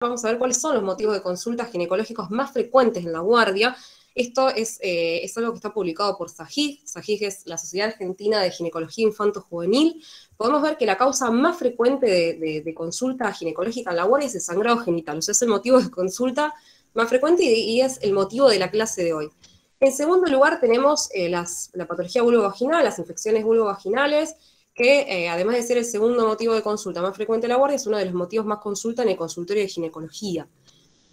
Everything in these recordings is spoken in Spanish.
vamos a ver cuáles son los motivos de consultas ginecológicos más frecuentes en la guardia. Esto es algo que está publicado por SAGIG. SAGIG es la Sociedad Argentina de Ginecología Infanto-Juvenil. Podemos ver que la causa más frecuente de consulta ginecológica en la guardia es el sangrado genital. O sea, es el motivo de consulta más frecuente y es el motivo de la clase de hoy. En segundo lugar tenemos la patología vulvovaginal, las infecciones vulvovaginales, que además de ser el segundo motivo de consulta más frecuente en la guardia, es uno de los motivos más consulta en el consultorio de ginecología.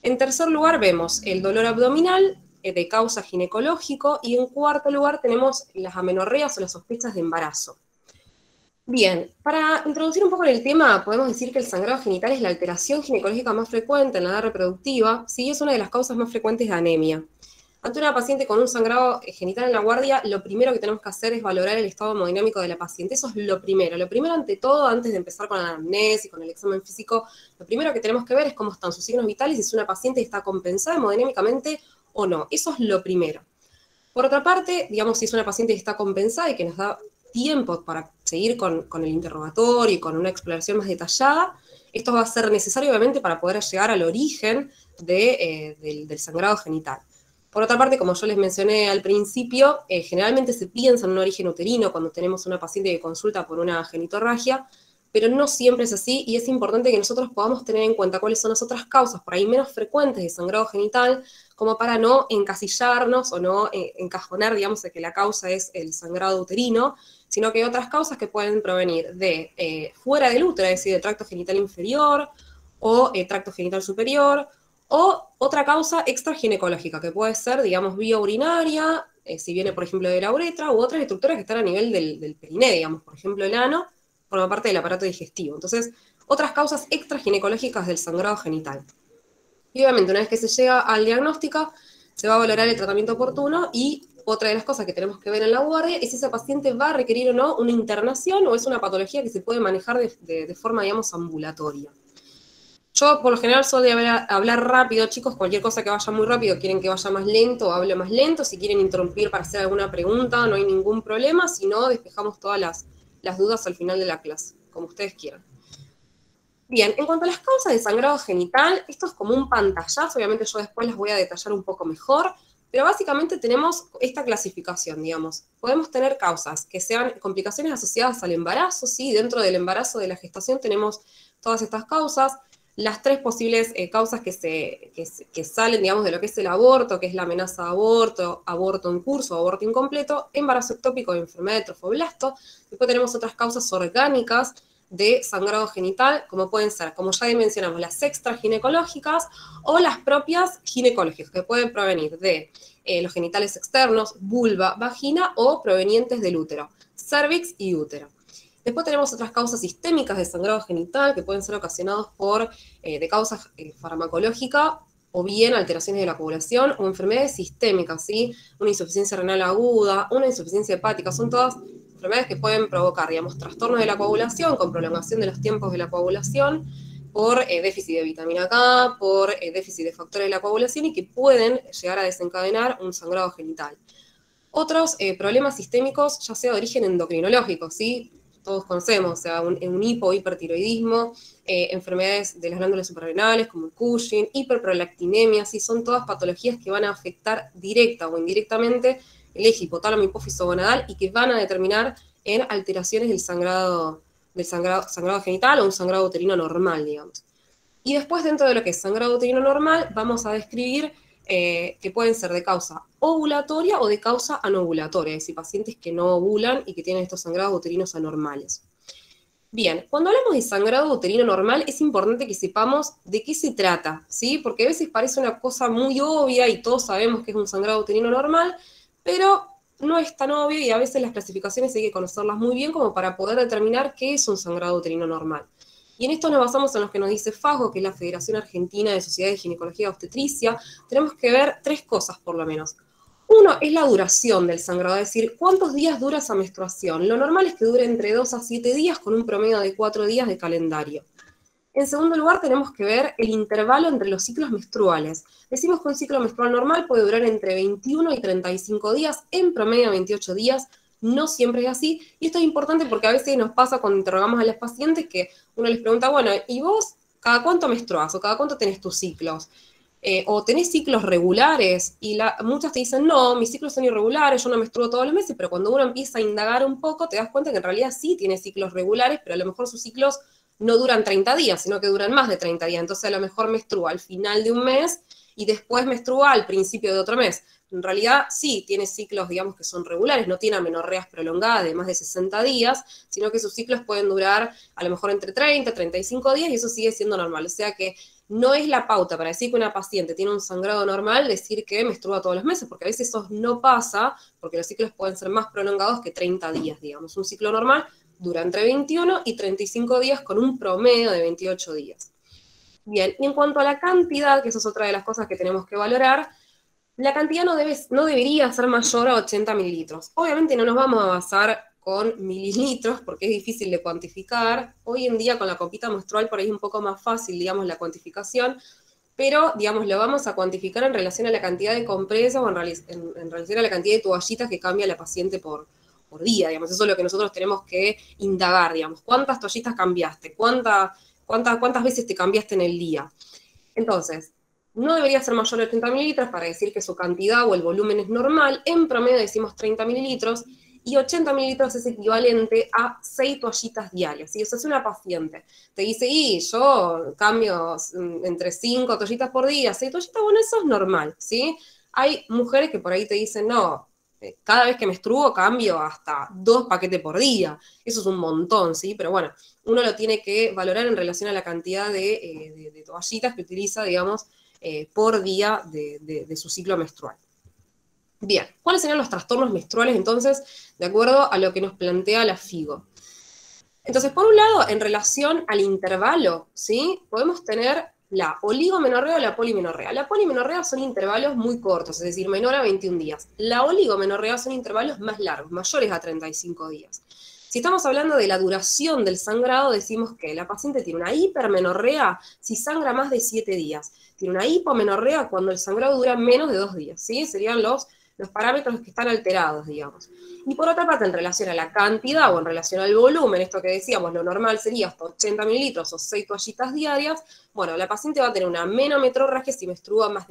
En tercer lugar vemos el dolor abdominal de causa ginecológico, y en cuarto lugar tenemos las amenorreas o las sospechas de embarazo. Bien, para introducir un poco en el tema, podemos decir que el sangrado genital es la alteración ginecológica más frecuente en la edad reproductiva, sí, es una de las causas más frecuentes de anemia. Ante una paciente con un sangrado genital en la guardia, lo primero que tenemos que hacer es valorar el estado hemodinámico de la paciente. Eso es lo primero. Lo primero ante todo, antes de empezar con la anamnesis, con el examen físico, lo primero que tenemos que ver es cómo están sus signos vitales y si una paciente está compensada hemodinámicamente o no. Eso es lo primero. Por otra parte, digamos, si es una paciente que está compensada y que nos da tiempo para seguir con el interrogatorio y con una exploración más detallada, esto va a ser necesario, obviamente, para poder llegar al origen del sangrado genital. Por otra parte, como yo les mencioné al principio, generalmente se piensa en un origen uterino cuando tenemos una paciente que consulta por una genitorragia, pero no siempre es así, y es importante que nosotros podamos tener en cuenta cuáles son las otras causas, por ahí menos frecuentes de sangrado genital, como para no encasillarnos o no encajonar, digamos, de que la causa es el sangrado uterino, sino que hay otras causas que pueden provenir de fuera del útero, es decir, del tracto genital inferior o tracto genital superior, o otra causa extraginecológica, que puede ser, digamos, vía urinaria, si viene, por ejemplo, de la uretra, u otras estructuras que están a nivel del periné, digamos, por ejemplo, el ano, forma parte del aparato digestivo. Entonces, otras causas extraginecológicas del sangrado genital. Y obviamente, una vez que se llega al diagnóstico, se va a valorar el tratamiento oportuno, y otra de las cosas que tenemos que ver en la guardia es si esa paciente va a requerir o no una internación o es una patología que se puede manejar de forma, digamos, ambulatoria. Yo, por lo general, soy de hablar rápido, chicos. Cualquier cosa que vaya muy rápido, quieren que vaya más lento, hable más lento. Si quieren interrumpir para hacer alguna pregunta, no hay ningún problema. Si no, despejamos todas las dudas al final de la clase, como ustedes quieran. Bien, en cuanto a las causas de sangrado genital, esto es como un pantallazo. Obviamente yo después las voy a detallar un poco mejor, pero básicamente tenemos esta clasificación, digamos. Podemos tener causas que sean complicaciones asociadas al embarazo, ¿sí? Dentro del embarazo, de la gestación, tenemos todas estas causas. Las tres posibles causas que salen, digamos, de lo que es el aborto, que es la amenaza de aborto, aborto en curso, aborto incompleto, embarazo ectópico y enfermedad de trofoblasto. Después tenemos otras causas orgánicas de sangrado genital, como pueden ser, como ya mencionamos, las extraginecológicas o las propias ginecológicas, que pueden provenir de los genitales externos, vulva, vagina, o provenientes del útero, cervix y útero. Después tenemos otras causas sistémicas de sangrado genital que pueden ser ocasionados de causas farmacológicas o bien alteraciones de la coagulación o enfermedades sistémicas, ¿sí? Una insuficiencia renal aguda, una insuficiencia hepática, son todas enfermedades que pueden provocar, digamos, trastornos de la coagulación con prolongación de los tiempos de la coagulación por déficit de vitamina K, por déficit de factores de la coagulación y que pueden llegar a desencadenar un sangrado genital. Otros problemas sistémicos, ya sea de origen endocrinológico, ¿sí? Todos conocemos, o sea, un hipotiroidismo, enfermedades de las glándulas suprarrenales como el Cushing, hiperprolactinemia, ¿sí? Son todas patologías que van a afectar directa o indirectamente el eje hipotálamo hipófiso gonadal y que van a determinar en alteraciones del sangrado genital o un sangrado uterino normal, digamos. Y después, dentro de lo que es sangrado uterino normal, vamos a describir que pueden ser de causa ovulatoria o de causa anovulatoria, es decir, pacientes que no ovulan y que tienen estos sangrados uterinos anormales. Bien, cuando hablamos de sangrado uterino normal, es importante que sepamos de qué se trata, ¿sí? Porque a veces parece una cosa muy obvia y todos sabemos que es un sangrado uterino normal, pero no es tan obvio y a veces las clasificaciones hay que conocerlas muy bien como para poder determinar qué es un sangrado uterino normal. Y en esto nos basamos en lo que nos dice FAGO, que es la Federación Argentina de Sociedades de Ginecología y Obstetricia. Tenemos que ver tres cosas, por lo menos. Uno es la duración del sangrado, es decir, cuántos días dura esa menstruación. Lo normal es que dure entre 2 a 7 días, con un promedio de 4 días de calendario. En segundo lugar, tenemos que ver el intervalo entre los ciclos menstruales. Decimos que un ciclo menstrual normal puede durar entre 21 y 35 días, en promedio 28 días. No siempre es así, y esto es importante porque a veces nos pasa cuando interrogamos a las pacientes que uno les pregunta, bueno, ¿y vos ¿cada cuánto menstruas o cada cuánto tenés tus ciclos? O tenés ciclos regulares, y muchas te dicen, no, mis ciclos son irregulares, yo no menstruo todos los meses, pero cuando uno empieza a indagar un poco, te das cuenta que en realidad sí tiene ciclos regulares, pero a lo mejor sus ciclos no duran 30 días, sino que duran más de 30 días. Entonces a lo mejor menstrua al final de un mes y después menstrua al principio de otro mes. En realidad sí tiene ciclos, digamos, que son regulares, no tiene amenorreas prolongadas de más de 60 días, sino que sus ciclos pueden durar a lo mejor entre 30 y 35 días y eso sigue siendo normal. O sea que no es la pauta para decir que una paciente tiene un sangrado normal decir que menstrua todos los meses, porque a veces eso no pasa, porque los ciclos pueden ser más prolongados que 30 días, digamos. Un ciclo normal dura entre 21 y 35 días con un promedio de 28 días. Bien, y en cuanto a la cantidad, que eso es otra de las cosas que tenemos que valorar, la cantidad no debería ser mayor a 80 mililitros. Obviamente no nos vamos a basar con mililitros, porque es difícil de cuantificar. Hoy en día con la copita menstrual por ahí es un poco más fácil, digamos, la cuantificación, pero, digamos, lo vamos a cuantificar en relación a la cantidad de compresas o en relación a la cantidad de toallitas que cambia la paciente por día, digamos. Eso es lo que nosotros tenemos que indagar, digamos. ¿Cuántas toallitas cambiaste? ¿Cuántas veces te cambiaste en el día? Entonces, no debería ser mayor de 80 mililitros para decir que su cantidad o el volumen es normal. En promedio decimos 30 mililitros y 80 mililitros es equivalente a 6 toallitas diarias. ¿Sí? O sea, si una paciente te dice, yo cambio entre 5 toallitas por día, 6 toallitas, bueno, eso es normal, ¿sí? Hay mujeres que por ahí te dicen, no, cada vez que menstruo cambio hasta 2 paquetes por día. Eso es un montón, ¿sí? Pero bueno, uno lo tiene que valorar en relación a la cantidad de toallitas que utiliza, digamos, por día de su ciclo menstrual. Bien, ¿cuáles serían los trastornos menstruales entonces, de acuerdo a lo que nos plantea la FIGO? Entonces, por un lado, en relación al intervalo, ¿sí? Podemos tener la oligomenorrea o la polimenorrea. La polimenorrea son intervalos muy cortos, es decir, menor a 21 días. La oligomenorrea son intervalos más largos, mayores a 35 días. Si estamos hablando de la duración del sangrado, decimos que la paciente tiene una hipermenorrea si sangra más de 7 días. Tiene una hipomenorrea cuando el sangrado dura menos de 2 días, ¿sí? Serían los parámetros que están alterados, digamos. Y por otra parte, en relación a la cantidad o en relación al volumen, esto que decíamos, lo normal sería hasta 80 mililitros o 6 toallitas diarias, bueno, la paciente va a tener una menometrorragia si menstrua más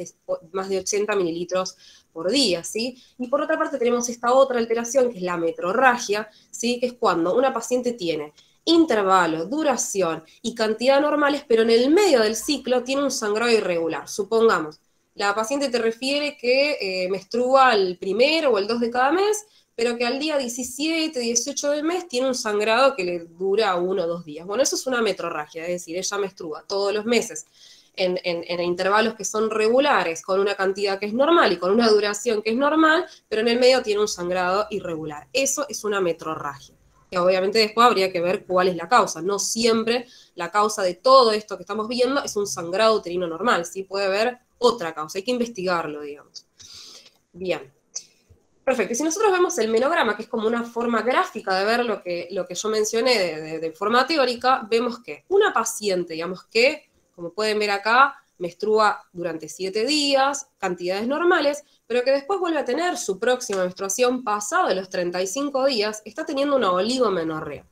de 80 mililitros por día, ¿sí? Y por otra parte tenemos esta otra alteración, que es la metrorragia, ¿sí? Que es cuando una paciente tiene intervalo, duración y cantidad normales, pero en el medio del ciclo tiene un sangrado irregular. Supongamos, la paciente te refiere que menstrua el primero o el 2 de cada mes, pero que al día 17, 18 del mes tiene un sangrado que le dura 1 o 2 días. Bueno, eso es una metrorragia, es decir, ella menstrua todos los meses en intervalos que son regulares, con una cantidad que es normal y con una duración que es normal, pero en el medio tiene un sangrado irregular. Eso es una metrorragia. Y obviamente después habría que ver cuál es la causa. No siempre la causa de todo esto que estamos viendo es un sangrado uterino normal, ¿sí? Puede haber otra causa, hay que investigarlo, digamos. Bien. Perfecto, y si nosotros vemos el menograma, que es como una forma gráfica de ver lo que yo mencioné de forma teórica, vemos que una paciente, digamos que, como pueden ver acá, menstrua durante 7 días, cantidades normales, pero que después vuelve a tener su próxima menstruación pasado de los 35 días, está teniendo una oligomenorrea.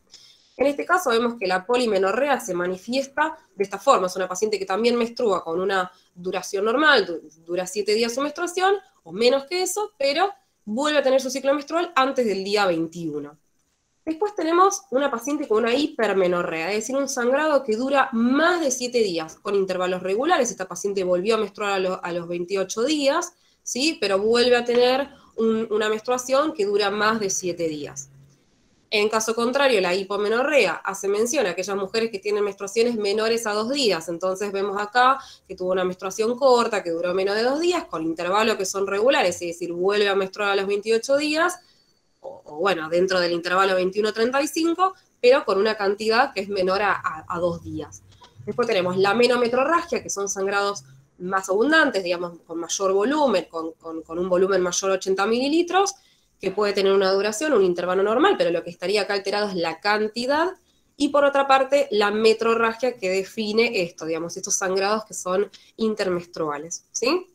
En este caso vemos que la polimenorrea se manifiesta de esta forma. Es una paciente que también menstrua con una duración normal, dura 7 días su menstruación, o menos que eso, pero vuelve a tener su ciclo menstrual antes del día 21. Después tenemos una paciente con una hipermenorrea, es decir, un sangrado que dura más de 7 días, con intervalos regulares. Esta paciente volvió a menstruar a los 28 días, ¿sí? Pero vuelve a tener una menstruación que dura más de 7 días. En caso contrario, la hipomenorrea hace mención a aquellas mujeres que tienen menstruaciones menores a 2 días. Entonces vemos acá que tuvo una menstruación corta, que duró menos de 2 días, con intervalos que son regulares, es decir, vuelve a menstruar a los 28 días, o bueno, dentro del intervalo 21-35, pero con una cantidad que es menor a 2 días. Después tenemos la menometrorragia, que son sangrados más abundantes, digamos, con mayor volumen, con un volumen mayor a 80 mililitros, que puede tener una duración, un intervalo normal, pero lo que estaría acá alterado es la cantidad, y por otra parte, la metrorragia que define esto, digamos, estos sangrados que son intermenstruales, ¿sí?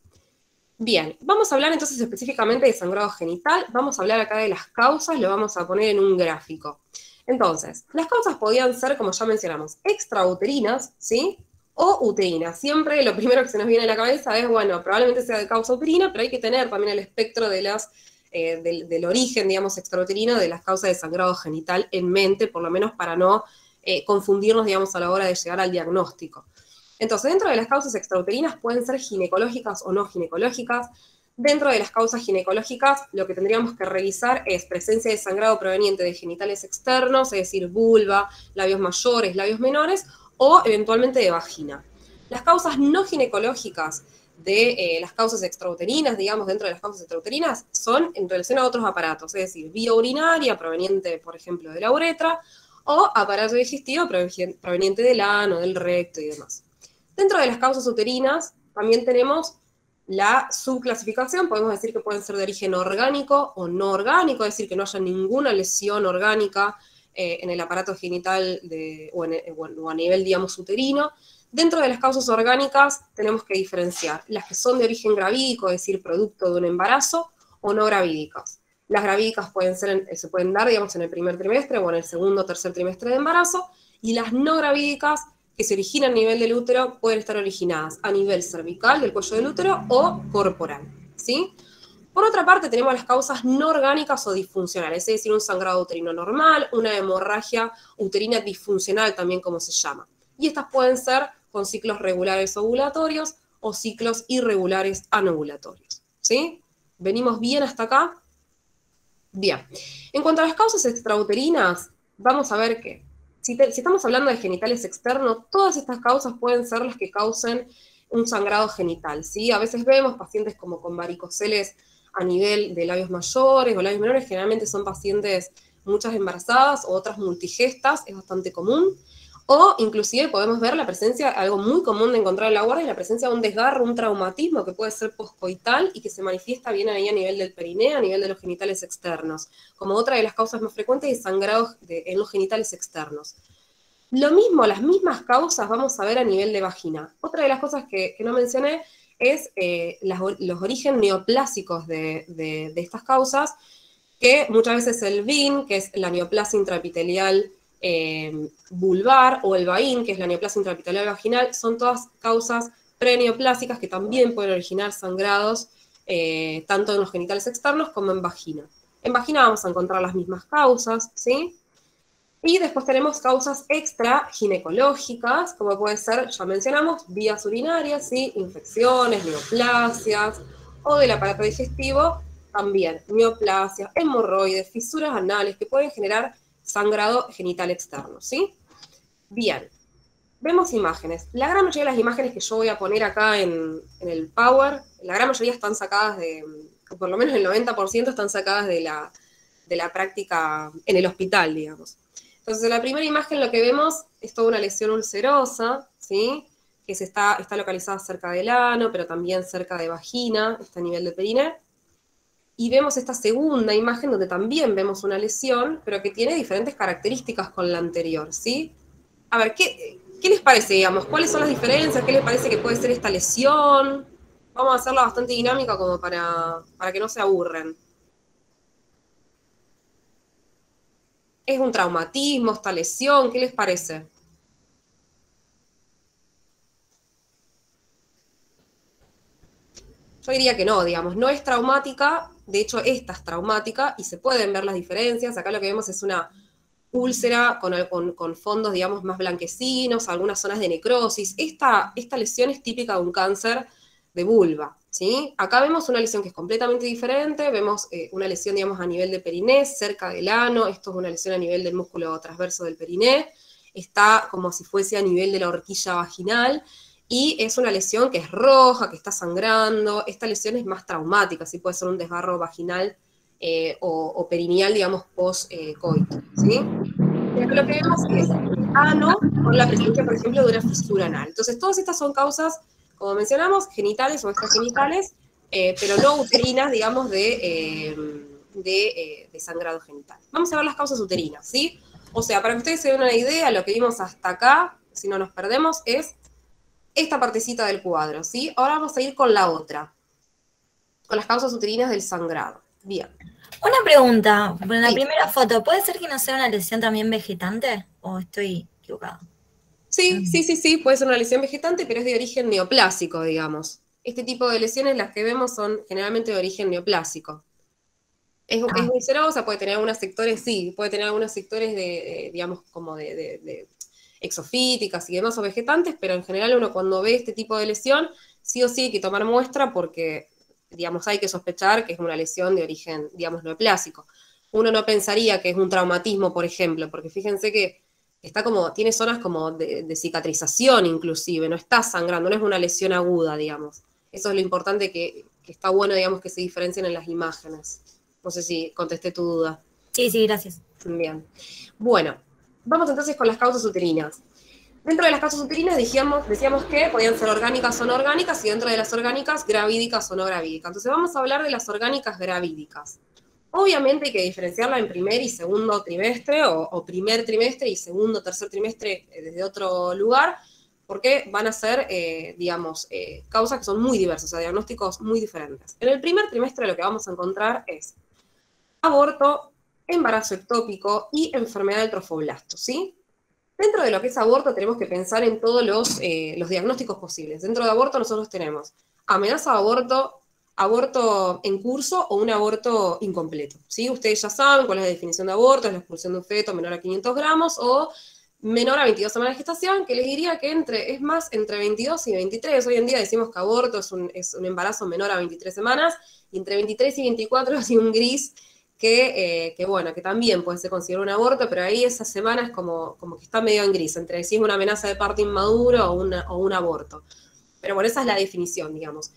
Bien, vamos a hablar entonces específicamente de sangrado genital, vamos a hablar acá de las causas, lo vamos a poner en un gráfico. Entonces, las causas podían ser, como ya mencionamos, extrauterinas, ¿sí? o uterina. Siempre lo primero que se nos viene a la cabeza es, bueno, probablemente sea de causa uterina, pero hay que tener también el espectro de del origen, digamos, extrauterino de las causas de sangrado genital en mente, por lo menos para no confundirnos, digamos, a la hora de llegar al diagnóstico. Entonces, dentro de las causas extrauterinas pueden ser ginecológicas o no ginecológicas. Dentro de las causas ginecológicas, lo que tendríamos que revisar es presencia de sangrado proveniente de genitales externos, es decir, vulva, labios mayores, labios menores, o eventualmente de vagina. Las causas no ginecológicas de las causas extrauterinas, digamos, dentro de las causas extrauterinas, son en relación a otros aparatos, es decir, vía urinaria proveniente, por ejemplo, de la uretra, o aparato digestivo proveniente del ano, del recto y demás. Dentro de las causas uterinas también tenemos la subclasificación, podemos decir que pueden ser de origen orgánico o no orgánico, es decir, que no haya ninguna lesión orgánica en el aparato genital o a nivel, digamos, uterino. Dentro de las causas orgánicas tenemos que diferenciar las que son de origen gravídico, es decir, producto de un embarazo, o no gravídicas. Las gravídicas se pueden dar, digamos, en el primer trimestre o en el segundo o tercer trimestre de embarazo, y las no gravídicas que se originan a nivel del útero pueden estar originadas a nivel cervical, del cuello del útero, o corporal, ¿sí? Por otra parte, tenemos las causas no orgánicas o disfuncionales, es decir, un sangrado uterino normal, una hemorragia uterina disfuncional también como se llama. Y estas pueden ser con ciclos regulares ovulatorios o ciclos irregulares anovulatorios, ¿sí? ¿Venimos bien hasta acá? Bien. En cuanto a las causas extrauterinas, vamos a ver que si estamos hablando de genitales externos, todas estas causas pueden ser las que causen un sangrado genital, ¿sí? A veces vemos pacientes como con varicoceles a nivel de labios mayores o labios menores, generalmente son pacientes muchas embarazadas o otras multigestas, es bastante común. O inclusive podemos ver la presencia, algo muy común de encontrar en la guardia, es la presencia de un desgarro, un traumatismo que puede ser poscoital y que se manifiesta bien ahí a nivel del perineo, a nivel de los genitales externos, como otra de las causas más frecuentes de sangrados en los genitales externos. Lo mismo, las mismas causas vamos a ver a nivel de vagina. Otra de las cosas que no mencioné es los orígenes neoplásicos de estas causas, que muchas veces el VIN, que es la neoplasia intraepitelial vulvar, o el VAIN, que es la neoplasia intraepitelial vaginal, son todas causas preneoplásicas que también pueden originar sangrados tanto en los genitales externos como en vagina. En vagina vamos a encontrar las mismas causas, ¿sí? Y después tenemos causas extra ginecológicas, como puede ser, ya mencionamos, vías urinarias, ¿sí? Infecciones, neoplasias, o del aparato digestivo, también neoplasias, hemorroides, fisuras anales, que pueden generar sangrado genital externo, ¿sí? Bien, vemos imágenes. La gran mayoría de las imágenes que yo voy a poner acá en el Power, la gran mayoría están sacadas por lo menos el 90% están sacadas de la práctica en el hospital, digamos. Entonces, en la primera imagen lo que vemos es toda una lesión ulcerosa, ¿sí? Que está localizada cerca del ano, pero también cerca de vagina, está a nivel de periné. Y vemos esta segunda imagen donde también vemos una lesión, pero que tiene diferentes características con la anterior, ¿sí? A ver, ¿qué les parece, digamos? ¿Cuáles son las diferencias? ¿Qué les parece que puede ser esta lesión? Vamos a hacerla bastante dinámica como para que no se aburren. ¿Es un traumatismo esta lesión? ¿Qué les parece? Yo diría que no, digamos, no es traumática, de hecho esta es traumática y se pueden ver las diferencias. Acá lo que vemos es una úlcera con fondos, digamos, más blanquecinos, algunas zonas de necrosis. Esta lesión es típica de un cáncer de vulva, ¿sí? Acá vemos una lesión que es completamente diferente, vemos una lesión, digamos, a nivel de periné, cerca del ano, esto es una lesión a nivel del músculo transverso del periné, está como si fuese a nivel de la horquilla vaginal, y es una lesión que es roja, que está sangrando. Esta lesión es más traumática, sí puede ser un desgarro vaginal o perineal, digamos, post-coito, ¿sí? Lo que vemos es el ano con la presencia, por ejemplo, de una fisura anal. Entonces, todas estas son causas, como mencionamos, genitales o extragenitales, pero no uterinas, digamos, de sangrado genital. Vamos a ver las causas uterinas, ¿sí? O sea, para que ustedes se den una idea, lo que vimos hasta acá, si no nos perdemos, es esta partecita del cuadro, ¿sí? Ahora vamos a ir con la otra, con las causas uterinas del sangrado. Bien. Una pregunta, en la primera foto, ¿puede ser que no sea una lesión también vegetante? ¿O estoy equivocada? Sí, puede ser una lesión vegetante, pero es de origen neoplásico, digamos. Este tipo de lesiones, las que vemos, son generalmente de origen neoplásico. Es Ah, viscerosa, puede tener algunos sectores, sí, puede tener algunos sectores digamos, como de exofíticas y demás o vegetantes, pero en general uno cuando ve este tipo de lesión, sí o sí hay que tomar muestra porque, digamos, hay que sospechar que es una lesión de origen, digamos, neoplásico. Uno no pensaría que es un traumatismo, por ejemplo, porque fíjense que está como, tiene zonas como de cicatrización inclusive, no está sangrando, no es una lesión aguda, digamos. Eso es lo importante que está bueno, digamos, que se diferencien en las imágenes. No sé si contesté tu duda. sí, sí, gracias. Bien. Bueno, vamos entonces con las causas uterinas. Dentro de las causas uterinas decíamos que podían ser orgánicas o no orgánicas y dentro de las orgánicas gravídicas o no gravídicas. Entonces vamos a hablar de las orgánicas gravídicas. Obviamente hay que diferenciarla en primer y segundo trimestre o primer trimestre y segundo, tercer trimestre desde otro lugar, porque van a ser, digamos, causas que son muy diversas, o sea, diagnósticos muy diferentes. En el primer trimestre lo que vamos a encontrar es aborto, embarazo ectópico y enfermedad del trofoblasto, ¿sí? Dentro de lo que es aborto tenemos que pensar en todos los diagnósticos posibles. Dentro de aborto nosotros tenemos amenaza de aborto, aborto en curso o un aborto incompleto, ¿sí? Ustedes ya saben cuál es la definición de aborto, es la expulsión de un feto menor a 500 gramos o menor a 22 semanas de gestación, que les diría que es más entre 22 y 23. Hoy en día decimos que aborto es un embarazo menor a 23 semanas, y entre 23 y 24 es un gris que bueno, que también puede ser considerado un aborto, pero ahí esas semanas como que está medio en gris, entre si es una amenaza de parto inmaduro o un aborto. Pero bueno, esa es la definición, digamos.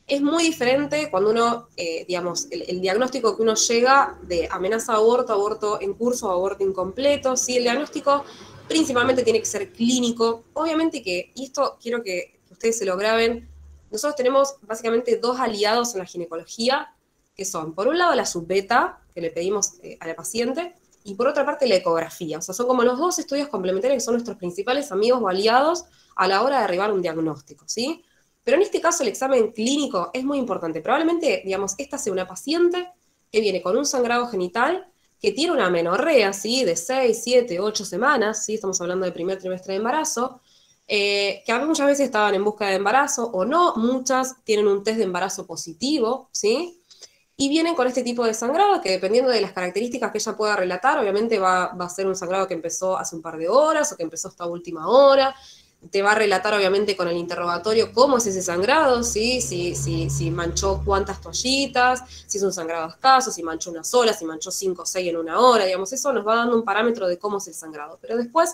Es muy diferente cuando uno, digamos, el diagnóstico que uno llega de amenaza de aborto, aborto en curso o aborto incompleto, ¿sí? El diagnóstico principalmente tiene que ser clínico. Obviamente que, y esto quiero que ustedes se lo graben, nosotros tenemos básicamente dos aliados en la ginecología, que son, por un lado, la subbeta, que le pedimos a la paciente, y por otra parte, la ecografía. O sea, son como los dos estudios complementarios que son nuestros principales amigos o aliados a la hora de arribar un diagnóstico, ¿sí? Pero en este caso el examen clínico es muy importante. Probablemente, digamos, esta sea una paciente que viene con un sangrado genital, que tiene una amenorrea, ¿sí? De 6, 7, 8 semanas, ¿sí? Estamos hablando del primer trimestre de embarazo, que muchas veces estaban en busca de embarazo o no, muchas tienen un test de embarazo positivo, ¿sí? Y vienen con este tipo de sangrado que dependiendo de las características que ella pueda relatar, obviamente va a ser un sangrado que empezó hace un par de horas o que empezó esta última hora. Te va a relatar obviamente con el interrogatorio cómo es ese sangrado, ¿sí? Si manchó cuántas toallitas, si es un sangrado escaso, si manchó una sola, si manchó 5 o 6 en una hora, digamos, eso nos va dando un parámetro de cómo es el sangrado. Pero después,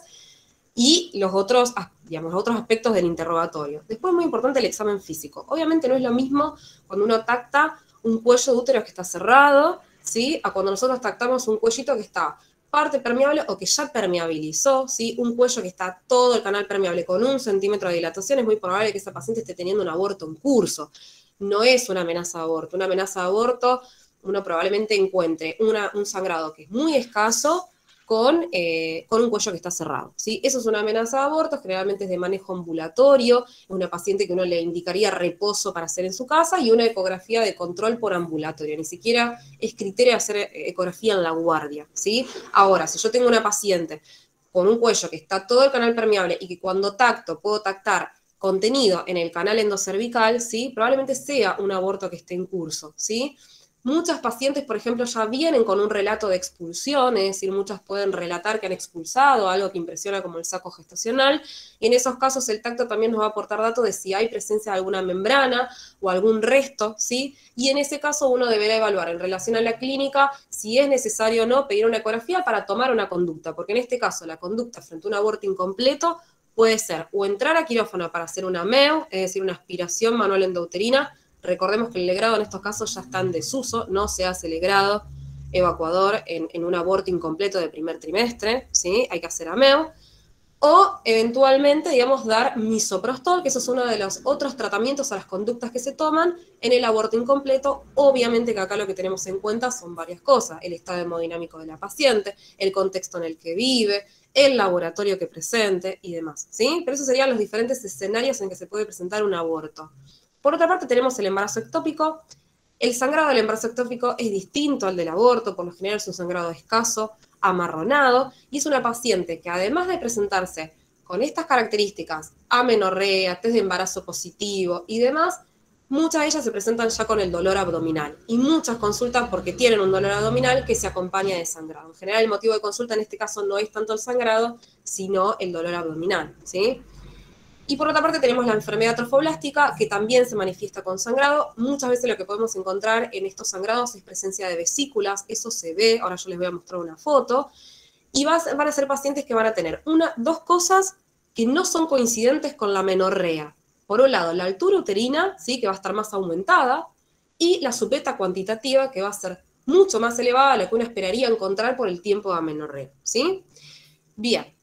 y los otros, digamos, los otros aspectos del interrogatorio. Después, muy importante, el examen físico. Obviamente no es lo mismo cuando uno tacta un cuello de útero que está cerrado, ¿sí? A cuando nosotros tactamos un cuellito que está parte permeable o que ya permeabilizó, ¿sí? Un cuello que está todo el canal permeable con 1 centímetro de dilatación, es muy probable que esa paciente esté teniendo un aborto en curso. No es una amenaza de aborto. Una amenaza de aborto, uno probablemente encuentre un sangrado que es muy escaso, con un cuello que está cerrado, ¿sí? Eso es una amenaza de aborto, generalmente es de manejo ambulatorio, es una paciente que uno le indicaría reposo para hacer en su casa y una ecografía de control por ambulatorio, ni siquiera es criterio hacer ecografía en la guardia, ¿sí? Ahora, si yo tengo una paciente con un cuello que está todo el canal permeable y que cuando tacto puedo tactar contenido en el canal endocervical, ¿sí? Probablemente sea un aborto que esté en curso, ¿sí? Muchas pacientes, por ejemplo, ya vienen con un relato de expulsión, es decir, muchas pueden relatar que han expulsado, algo que impresiona como el saco gestacional, y en esos casos el tacto también nos va a aportar datos de si hay presencia de alguna membrana o algún resto, ¿sí? Y en ese caso uno deberá evaluar en relación a la clínica si es necesario o no pedir una ecografía para tomar una conducta, porque en este caso la conducta frente a un aborto incompleto puede ser o entrar a quirófano para hacer una MEU, es decir, una aspiración manual endouterina. Recordemos que el legrado en estos casos ya está en desuso, no se hace legrado evacuador en un aborto incompleto de primer trimestre, ¿sí? Hay que hacer AMEO. O eventualmente, digamos, dar misoprostol, que eso es uno de los otros tratamientos a las conductas que se toman en el aborto incompleto. Obviamente que acá lo que tenemos en cuenta son varias cosas: el estado hemodinámico de la paciente, el contexto en el que vive, el laboratorio que presente y demás, ¿sí? Pero esos serían los diferentes escenarios en que se puede presentar un aborto. Por otra parte, tenemos el embarazo ectópico. El sangrado del embarazo ectópico es distinto al del aborto, por lo general es un sangrado escaso, amarronado, y es una paciente que además de presentarse con estas características, amenorrea, test de embarazo positivo y demás, muchas de ellas se presentan ya con el dolor abdominal y muchas consultan porque tienen un dolor abdominal que se acompaña de sangrado. En general el motivo de consulta en este caso no es tanto el sangrado, sino el dolor abdominal, ¿sí? Y por otra parte tenemos la enfermedad trofoblástica, que también se manifiesta con sangrado. Muchas veces lo que podemos encontrar en estos sangrados es presencia de vesículas, eso se ve, ahora yo les voy a mostrar una foto, y van a ser pacientes que van a tener dos cosas que no son coincidentes con la menorrea. Por un lado, la altura uterina, ¿sí?, que va a estar más aumentada, y la supeta cuantitativa, que va a ser mucho más elevada a lo que uno esperaría encontrar por el tiempo de amenorrea, ¿sí? Bien,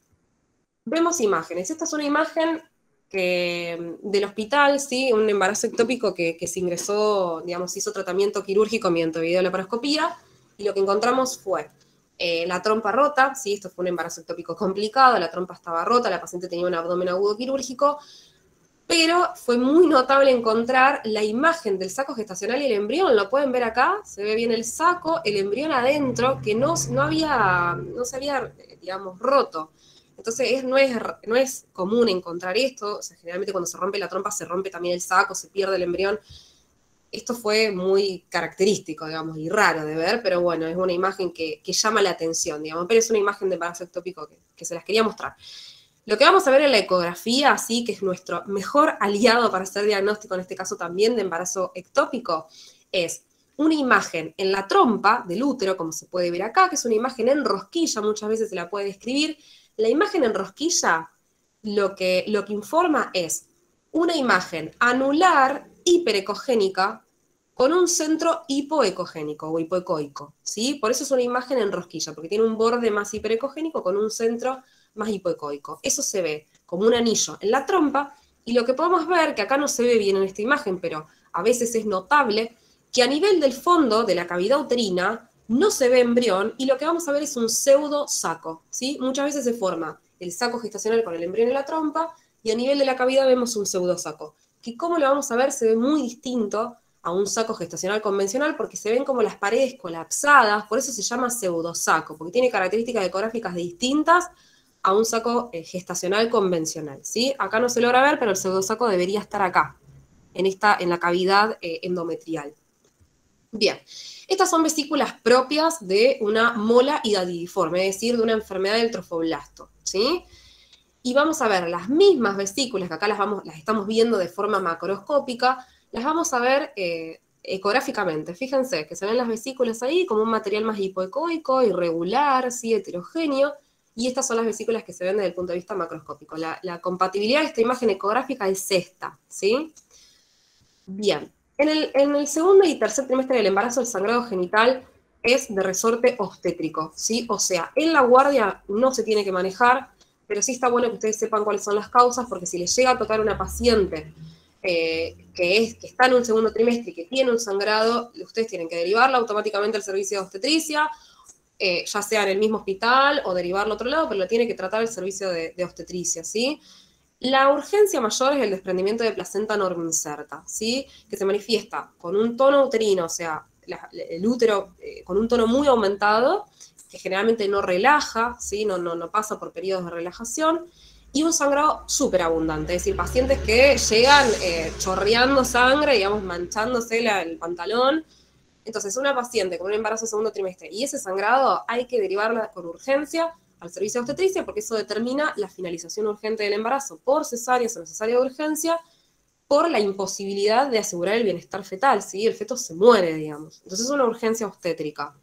vemos imágenes. Esta es una imagen del hospital, ¿sí?, un embarazo ectópico que se ingresó, digamos, hizo tratamiento quirúrgico mediante videolaparoscopía, y lo que encontramos fue la trompa rota, ¿sí?, esto fue un embarazo ectópico complicado, la trompa estaba rota, la paciente tenía un abdomen agudo quirúrgico, pero fue muy notable encontrar la imagen del saco gestacional y el embrión. Lo pueden ver acá, se ve bien el saco, el embrión adentro, que no se había, digamos, roto. Entonces no es común encontrar esto, o sea, generalmente cuando se rompe la trompa se rompe también el saco, se pierde el embrión. Esto fue muy característico, digamos, y raro de ver, pero bueno, es una imagen que llama la atención, digamos, pero es una imagen de embarazo ectópico que se las quería mostrar. Lo que vamos a ver en la ecografía, sí, que es nuestro mejor aliado para hacer diagnóstico, en este caso también de embarazo ectópico, es una imagen en la trompa del útero, como se puede ver acá, que es una imagen en rosquilla, muchas veces se la puede describir. La imagen en rosquilla lo que informa es una imagen anular hiperecogénica con un centro hipoecogénico o hipoecoico, ¿sí? Por eso es una imagen en rosquilla, porque tiene un borde más hiperecogénico con un centro más hipoecoico. Eso se ve como un anillo en la trompa, y lo que podemos ver, que acá no se ve bien en esta imagen, pero a veces es notable, que a nivel del fondo de la cavidad uterina no se ve embrión, y lo que vamos a ver es un pseudo saco, ¿sí? Muchas veces se forma el saco gestacional con el embrión en la trompa, y a nivel de la cavidad vemos un pseudo saco, que como lo vamos a ver se ve muy distinto a un saco gestacional convencional, porque se ven como las paredes colapsadas, por eso se llama pseudosaco, porque tiene características ecográficas distintas a un saco gestacional convencional, ¿sí? Acá no se logra ver, pero el pseudosaco debería estar acá, en la cavidad endometrial. Bien, estas son vesículas propias de una mola hidatidiforme, es decir, de una enfermedad del trofoblasto, ¿sí? Y vamos a ver las mismas vesículas, que acá las estamos viendo de forma macroscópica, las vamos a ver ecográficamente. Fíjense que se ven las vesículas ahí como un material más hipoecoico, irregular, ¿sí?, heterogéneo, y estas son las vesículas que se ven desde el punto de vista macroscópico. La compatibilidad de esta imagen ecográfica es esta, ¿sí? Bien, en el segundo y tercer trimestre del embarazo, el sangrado genital es de resorte obstétrico, ¿sí? O sea, en la guardia no se tiene que manejar, pero sí está bueno que ustedes sepan cuáles son las causas, porque si les llega a tocar una paciente que está en un segundo trimestre y que tiene un sangrado, ustedes tienen que derivarla automáticamente al servicio de obstetricia, ya sea en el mismo hospital o derivarlo a otro lado, pero lo tiene que tratar el servicio de obstetricia, ¿sí? La urgencia mayor es el desprendimiento de placenta normoinserta, ¿sí?, que se manifiesta con un tono uterino, o sea, el útero con un tono muy aumentado, que generalmente no relaja, ¿sí?, no pasa por periodos de relajación, y un sangrado súper abundante, es decir, pacientes que llegan chorreando sangre, digamos, manchándose el pantalón. Entonces, una paciente con un embarazo segundo trimestre y ese sangrado hay que derivarla con urgencia al servicio de obstetricia, porque eso determina la finalización urgente del embarazo por cesárea o necesaria de urgencia, por la imposibilidad de asegurar el bienestar fetal, ¿sí? El feto se muere, digamos. Entonces es una urgencia obstétrica.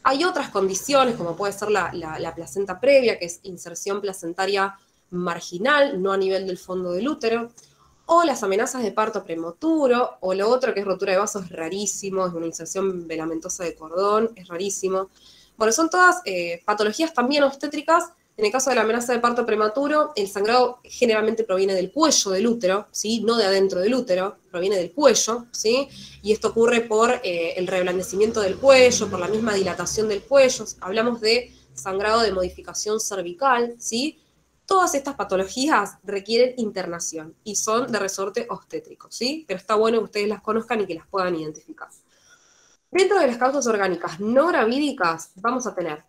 Hay otras condiciones, como puede ser la placenta previa, que es inserción placentaria marginal, no a nivel del fondo del útero, o las amenazas de parto prematuro, o lo otro que es rotura de vasos, es rarísimo, es una inserción velamentosa de cordón, es rarísimo. Bueno, son todas patologías también obstétricas. En el caso de la amenaza de parto prematuro, el sangrado generalmente proviene del cuello del útero, ¿sí?, no de adentro del útero, proviene del cuello, ¿sí?, y esto ocurre por el reblandecimiento del cuello, por la misma dilatación del cuello. Hablamos de sangrado de modificación cervical, ¿sí? Todas estas patologías requieren internación y son de resorte obstétrico, ¿sí? Pero está bueno que ustedes las conozcan y que las puedan identificar. Dentro de las causas orgánicas no gravídicas vamos a tener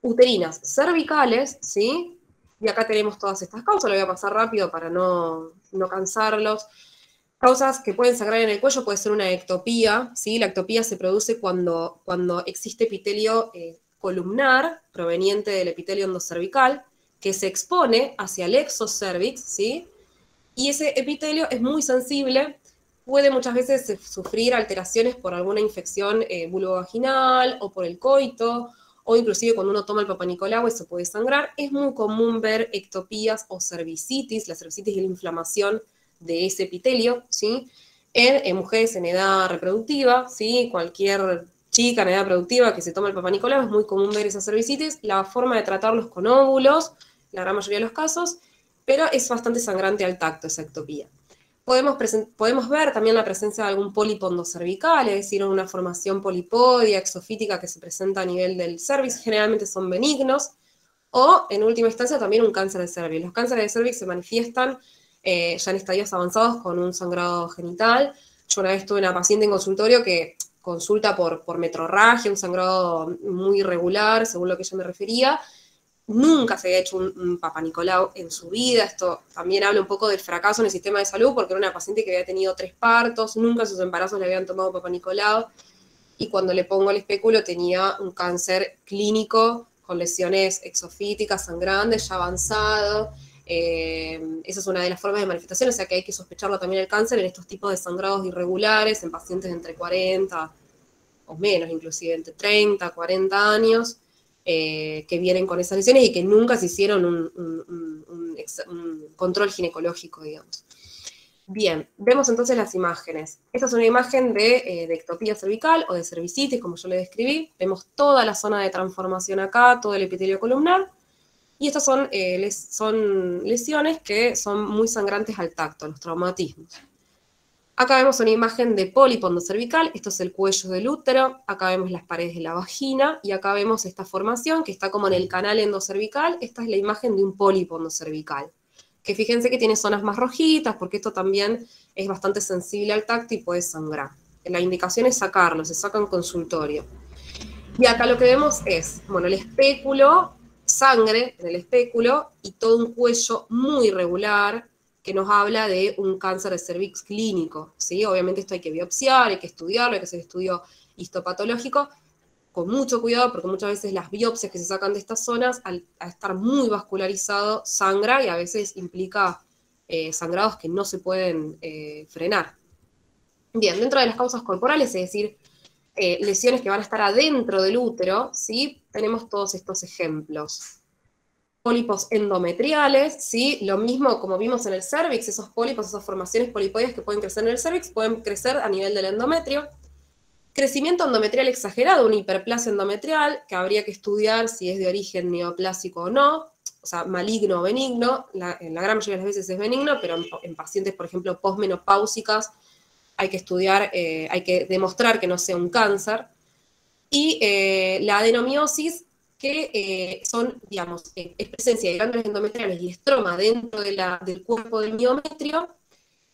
uterinas cervicales, ¿sí?, Y acá tenemos todas estas causas, lo voy a pasar rápido para no cansarlos. Causas que pueden sangrar en el cuello puede ser una ectopía, ¿sí? La ectopía se produce cuando existe epitelio columnar proveniente del epitelio endocervical que se expone hacia el exocervix, ¿sí? Y ese epitelio es muy sensible, puede muchas veces sufrir alteraciones por alguna infección vulvovaginal o por el coito, o inclusive cuando uno toma el Papá Nicolau eso puede sangrar. Es muy común ver ectopías o cervicitis, la cervicitis es la inflamación de ese epitelio, ¿sí? En mujeres en edad reproductiva, ¿sí? Cualquier chica en edad reproductiva que se toma el Papá Nicolau es muy común ver esa cervicitis. La forma de tratarlos con óvulos, la gran mayoría de los casos, pero es bastante sangrante al tacto esa ectopía. Podemos ver también la presencia de algún pólipo endocervical, es decir, una formación polipodia, exofítica que se presenta a nivel del cervix, generalmente son benignos, o en última instancia también un cáncer de cervix. Los cánceres de cervix se manifiestan ya en estadios avanzados con un sangrado genital. Yo una vez tuve una paciente en consultorio que consulta por metrorragia, un sangrado muy irregular, según lo que ella me refería. Nunca se había hecho un Papá Nicolau en su vida. Esto también habla un poco del fracaso en el sistema de salud, porque era una paciente que había tenido 3 partos, nunca en sus embarazos le habían tomado Papá Nicolau, y cuando le pongo el espéculo tenía un cáncer clínico con lesiones exofíticas, sangrantes, ya avanzado. Esa es una de las formas de manifestación, o sea que hay que sospecharlo también el cáncer en estos tipos de sangrados irregulares, en pacientes de entre 40 o menos, inclusive entre 30, 40 años, que vienen con esas lesiones y que nunca se hicieron un control ginecológico, digamos. Bien, vemos entonces las imágenes. Esta es una imagen de ectopía cervical o de cervicitis, como yo le describí. Vemos toda la zona de transformación acá, todo el epitelio columnar. Y estas son lesiones que son muy sangrantes al tacto, los traumatismos. Acá vemos una imagen de pólipo endocervical, esto es el cuello del útero, acá vemos las paredes de la vagina, y acá vemos esta formación que está como en el canal endocervical. Esta es la imagen de un pólipo endocervical, que fíjense que tiene zonas más rojitas, porque esto también es bastante sensible al tacto y puede sangrar. La indicación es sacarlo, se saca en consultorio. Y acá lo que vemos es, bueno, el espéculo, sangre en el espéculo, y todo un cuello muy irregular, que nos habla de un cáncer de cervix clínico, ¿sí? Obviamente esto hay que biopsiar, hay que estudiarlo, hay que hacer estudio histopatológico, con mucho cuidado, porque muchas veces las biopsias que se sacan de estas zonas, al estar muy vascularizado, sangra y a veces implica sangrados que no se pueden frenar. Bien, dentro de las causas corporales, es decir, lesiones que van a estar adentro del útero, ¿sí? Tenemos todos estos ejemplos. Pólipos endometriales, ¿sí? Lo mismo como vimos en el cervix, esos pólipos, esas formaciones polipoides que pueden crecer en el cervix, pueden crecer a nivel del endometrio. Crecimiento endometrial exagerado, una hiperplasia endometrial, que habría que estudiar si es de origen neoplásico o no, o sea, maligno o benigno. En la gran mayoría de las veces es benigno, pero en pacientes, por ejemplo, posmenopáusicas, hay que estudiar, hay que demostrar que no sea un cáncer. Y la adenomiosis, que son, digamos, es presencia de glándulas endometriales y estroma dentro del cuerpo del miometrio,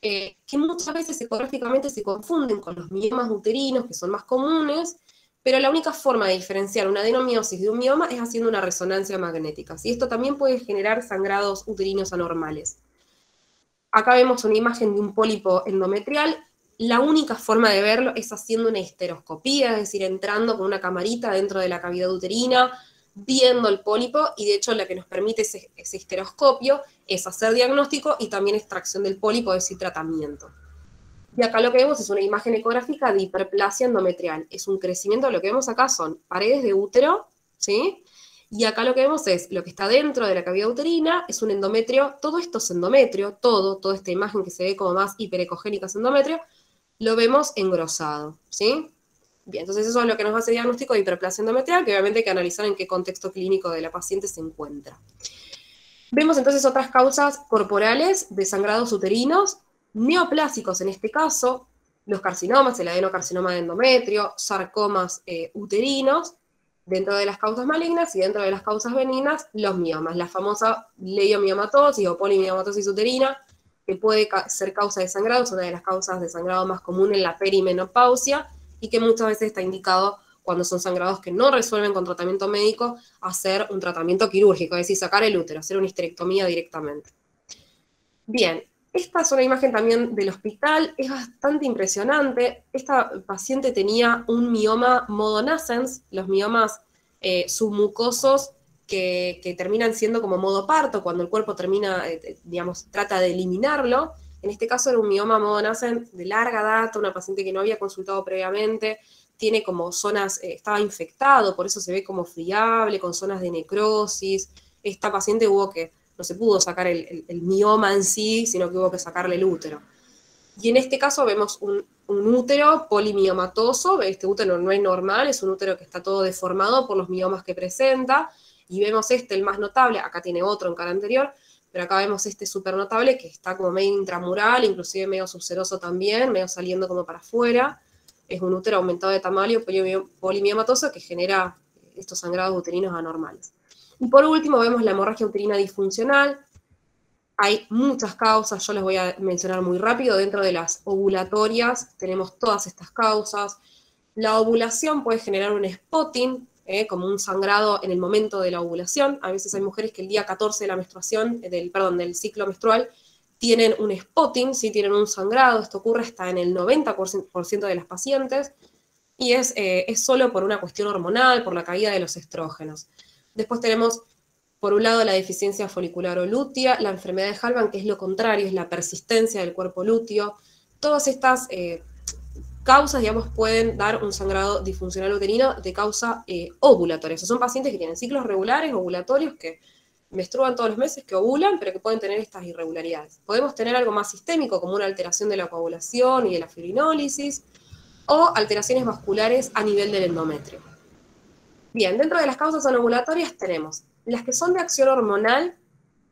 que muchas veces ecográficamente se confunden con los miomas uterinos, que son más comunes, pero la única forma de diferenciar una adenomiosis de un mioma es haciendo una resonancia magnética. Y esto también puede generar sangrados uterinos anormales. Acá vemos una imagen de un pólipo endometrial. La única forma de verlo es haciendo una histeroscopía, es decir, entrando con una camarita dentro de la cavidad uterina, viendo el pólipo, y de hecho lo que nos permite ese histeroscopio es hacer diagnóstico y también extracción del pólipo, es decir, tratamiento. Y acá lo que vemos es una imagen ecográfica de hiperplasia endometrial. Es un crecimiento, lo que vemos acá son paredes de útero, ¿sí? Y acá lo que vemos es lo que está dentro de la cavidad uterina, es un endometrio, todo esto es endometrio, toda esta imagen que se ve como más hiperecogénica es endometrio, lo vemos engrosado, ¿sí? Bien, entonces eso es lo que nos hace diagnóstico de hiperplasia endometrial, que obviamente hay que analizar en qué contexto clínico de la paciente se encuentra. Vemos entonces otras causas corporales de sangrados uterinos, neoplásicos en este caso, los carcinomas, el adenocarcinoma de endometrio, sarcomas uterinos, dentro de las causas malignas, y dentro de las causas benignas, los miomas, la famosa leiomiomatosis o polimiomatosis uterina, que puede ser causa de sangrado, es una de las causas de sangrado más común en la perimenopausia, y que muchas veces está indicado cuando son sangrados que no resuelven con tratamiento médico, hacer un tratamiento quirúrgico, es decir, sacar el útero, hacer una histerectomía directamente. Bien, esta es una imagen también del hospital, es bastante impresionante. Esta paciente tenía un mioma modo nascens, los miomas submucosos que terminan siendo como modo parto, cuando el cuerpo termina, digamos, trata de eliminarlo. En este caso era un mioma modo nascens de larga data, una paciente que no había consultado previamente, tiene como zonas, estaba infectado, por eso se ve como friable, con zonas de necrosis. Esta paciente no se pudo sacar el mioma en sí, sino que hubo que sacarle el útero. Y en este caso vemos un útero polimiomatoso, este útero no es normal, es un útero que está todo deformado por los miomas que presenta, y vemos el más notable, acá tiene otro en cara anterior, pero acá vemos este súper notable que está como medio intramural, inclusive medio subseroso también, medio saliendo como para afuera. Es un útero aumentado de tamaño polimiomatoso que genera estos sangrados uterinos anormales. Y por último vemos la hemorragia uterina disfuncional. Hay muchas causas, yo les voy a mencionar muy rápido. Dentro de las ovulatorias tenemos todas estas causas. La ovulación puede generar un spotting, como un sangrado en el momento de la ovulación. A veces hay mujeres que el día 14 de la menstruación, del ciclo menstrual, tienen un spotting, ¿sí? Tienen un sangrado. Esto ocurre hasta en el 90% de las pacientes, y es solo por una cuestión hormonal, por la caída de los estrógenos. Después tenemos, por un lado, la deficiencia folicular o lútea, la enfermedad de Halban, que es lo contrario, es la persistencia del cuerpo lúteo. Todas estas causas, digamos, pueden dar un sangrado disfuncional uterino de causa ovulatoria. O sea, son pacientes que tienen ciclos regulares, ovulatorios, que menstruan todos los meses, que ovulan, pero que pueden tener estas irregularidades. Podemos tener algo más sistémico, como una alteración de la coagulación y de la fibrinólisis, o alteraciones vasculares a nivel del endometrio. Bien, dentro de las causas anovulatorias tenemos las que son de acción hormonal,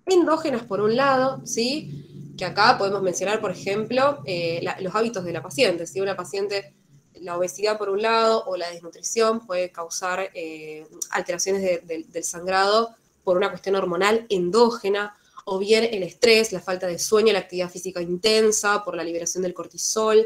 endógenas por un lado, ¿sí? Que acá podemos mencionar, por ejemplo, los hábitos de la paciente. Si una paciente, la obesidad por un lado o la desnutrición puede causar alteraciones del sangrado por una cuestión hormonal endógena, o bien el estrés, la falta de sueño, la actividad física intensa, por la liberación del cortisol.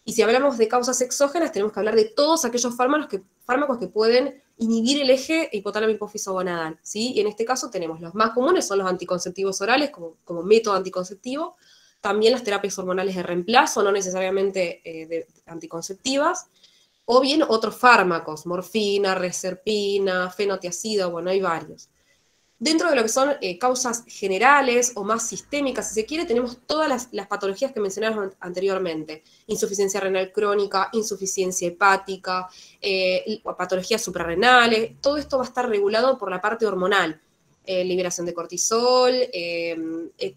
Y si hablamos de causas exógenas, tenemos que hablar de todos aquellos fármacos que pueden inhibir el eje hipotálamo-hipófiso-gonadal, ¿sí? Y en este caso tenemos los más comunes, son los anticonceptivos orales como método anticonceptivo, también las terapias hormonales de reemplazo, no necesariamente anticonceptivas, o bien otros fármacos, morfina, reserpina, fenotiazida, bueno, hay varios. Dentro de lo que son causas generales o más sistémicas, si se quiere, tenemos todas las patologías que mencionamos anteriormente. Insuficiencia renal crónica, insuficiencia hepática, patologías suprarrenales. Todo esto va a estar regulado por la parte hormonal. Liberación de cortisol,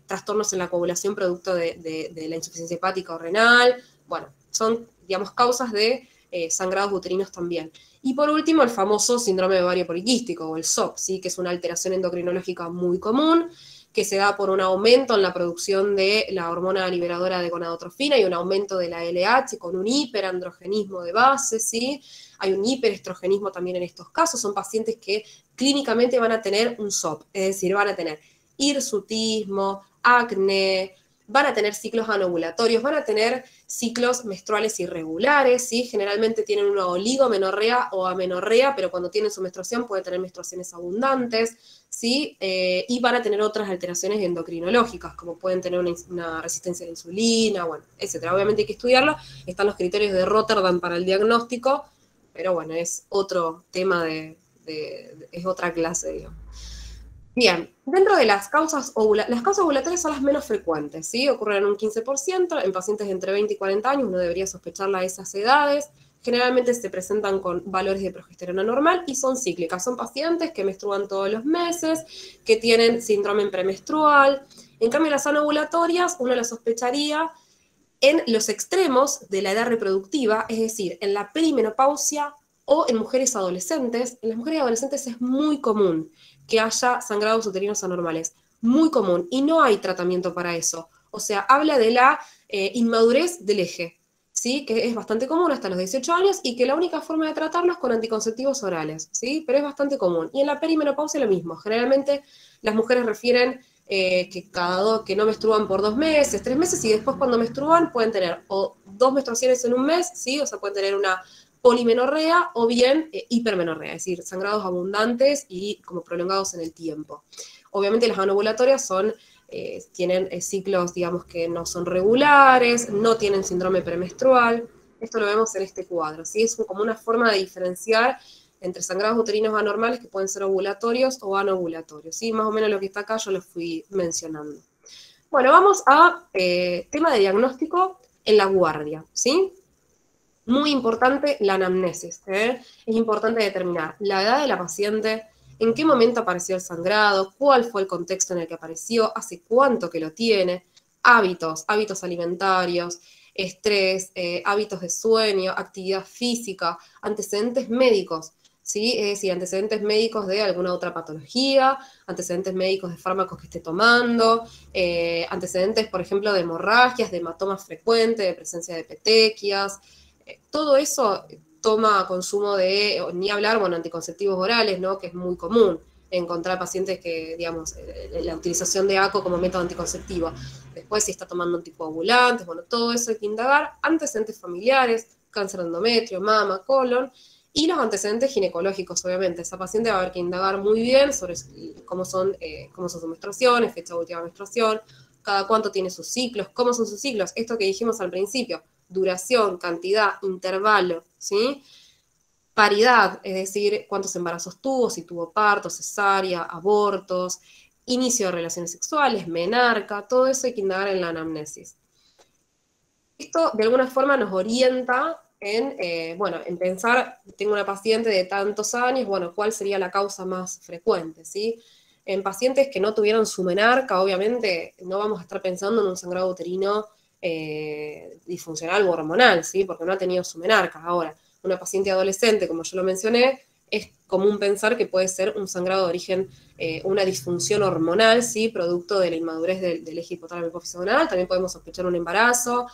trastornos en la coagulación producto de la insuficiencia hepática o renal. Bueno, son, digamos, causas de sangrados uterinos también. Y por último, el famoso síndrome de ovario poliquístico, o el SOP, ¿sí? Que es una alteración endocrinológica muy común, que se da por un aumento en la producción de la hormona liberadora de gonadotrofina y un aumento de la LH con un hiperandrogenismo de base, ¿sí? Hay un hiperestrogenismo también en estos casos. Son pacientes que clínicamente van a tener un SOP, es decir, van a tener hirsutismo, acné, van a tener ciclos anovulatorios, van a tener ciclos menstruales irregulares, ¿sí? Generalmente tienen una oligomenorrea o amenorrea, pero cuando tienen su menstruación pueden tener menstruaciones abundantes, ¿sí? Y van a tener otras alteraciones endocrinológicas, como pueden tener una resistencia a la insulina, bueno, etc. Obviamente hay que estudiarlo, están los criterios de Rotterdam para el diagnóstico, pero bueno, es otro tema es otra clase, digamos. Bien, dentro de las causas ovulatorias son las menos frecuentes, ¿sí? Ocurren en un 15%, en pacientes de entre 20 y 40 años, uno debería sospecharla a esas edades. Generalmente se presentan con valores de progesterona normal y son cíclicas. Son pacientes que menstruan todos los meses, que tienen síndrome premenstrual. En cambio, las anovulatorias uno las sospecharía en los extremos de la edad reproductiva, es decir, en la perimenopausia o en mujeres adolescentes. En las mujeres adolescentes es muy común que haya sangrados uterinos anormales, muy común, y no hay tratamiento para eso. O sea, habla de la inmadurez del eje, ¿sí? Que es bastante común hasta los 18 años y que la única forma de tratarlo es con anticonceptivos orales, ¿sí? Pero es bastante común. Y en la perimenopausia lo mismo. Generalmente las mujeres refieren que no menstruan por 2 meses, 3 meses, y después cuando menstruan pueden tener o 2 menstruaciones en un mes, ¿sí? O sea, pueden tener una polimenorrea o bien hipermenorrea, es decir, sangrados abundantes y como prolongados en el tiempo. Obviamente las anovulatorias tienen ciclos, digamos, que no son regulares, no tienen síndrome premenstrual. Esto lo vemos en este cuadro, ¿sí? Es como una forma de diferenciar entre sangrados uterinos anormales que pueden ser ovulatorios o anovulatorios, ¿sí? Más o menos lo que está acá yo lo fui mencionando. Bueno, vamos a tema de diagnóstico en la guardia, ¿sí? Muy importante la anamnesis, ¿eh? Es importante determinar la edad de la paciente, en qué momento apareció el sangrado, cuál fue el contexto en el que apareció, hace cuánto que lo tiene, hábitos alimentarios, estrés, hábitos de sueño, actividad física, antecedentes médicos, ¿sí? Es decir, antecedentes médicos de alguna otra patología, antecedentes médicos de fármacos que esté tomando, antecedentes, por ejemplo, de hemorragias, de hematomas frecuentes, de presencia de petequias. Todo eso toma consumo de, ni hablar, bueno, anticonceptivos orales, ¿no? Que es muy común encontrar pacientes que, digamos, la utilización de ACO como método anticonceptivo. Después, si está tomando anticoagulantes, bueno, todo eso hay que indagar. Antecedentes familiares, cáncer de endometrio, mama, colon, y los antecedentes ginecológicos, obviamente. Esa paciente va a haber que indagar muy bien sobre cómo son sus menstruaciones, fecha de última menstruación, cada cuánto tiene sus ciclos, cómo son sus ciclos. Esto que dijimos al principio, duración, cantidad, intervalo, ¿sí? Paridad, es decir, cuántos embarazos tuvo, si tuvo parto, cesárea, abortos, inicio de relaciones sexuales, menarca, todo eso hay que indagar en la anamnesis. Esto de alguna forma nos orienta en pensar, tengo una paciente de tantos años, bueno, ¿cuál sería la causa más frecuente, ¿sí? En pacientes que no tuvieron su menarca, obviamente no vamos a estar pensando en un sangrado uterino disfuncional o hormonal, ¿sí? Porque no ha tenido su menarca. Ahora, una paciente adolescente, como yo lo mencioné, es común pensar que puede ser un sangrado de origen, una disfunción hormonal, ¿sí? Producto de la inmadurez del eje hipotálamo hipofisional. También podemos sospechar un embarazo.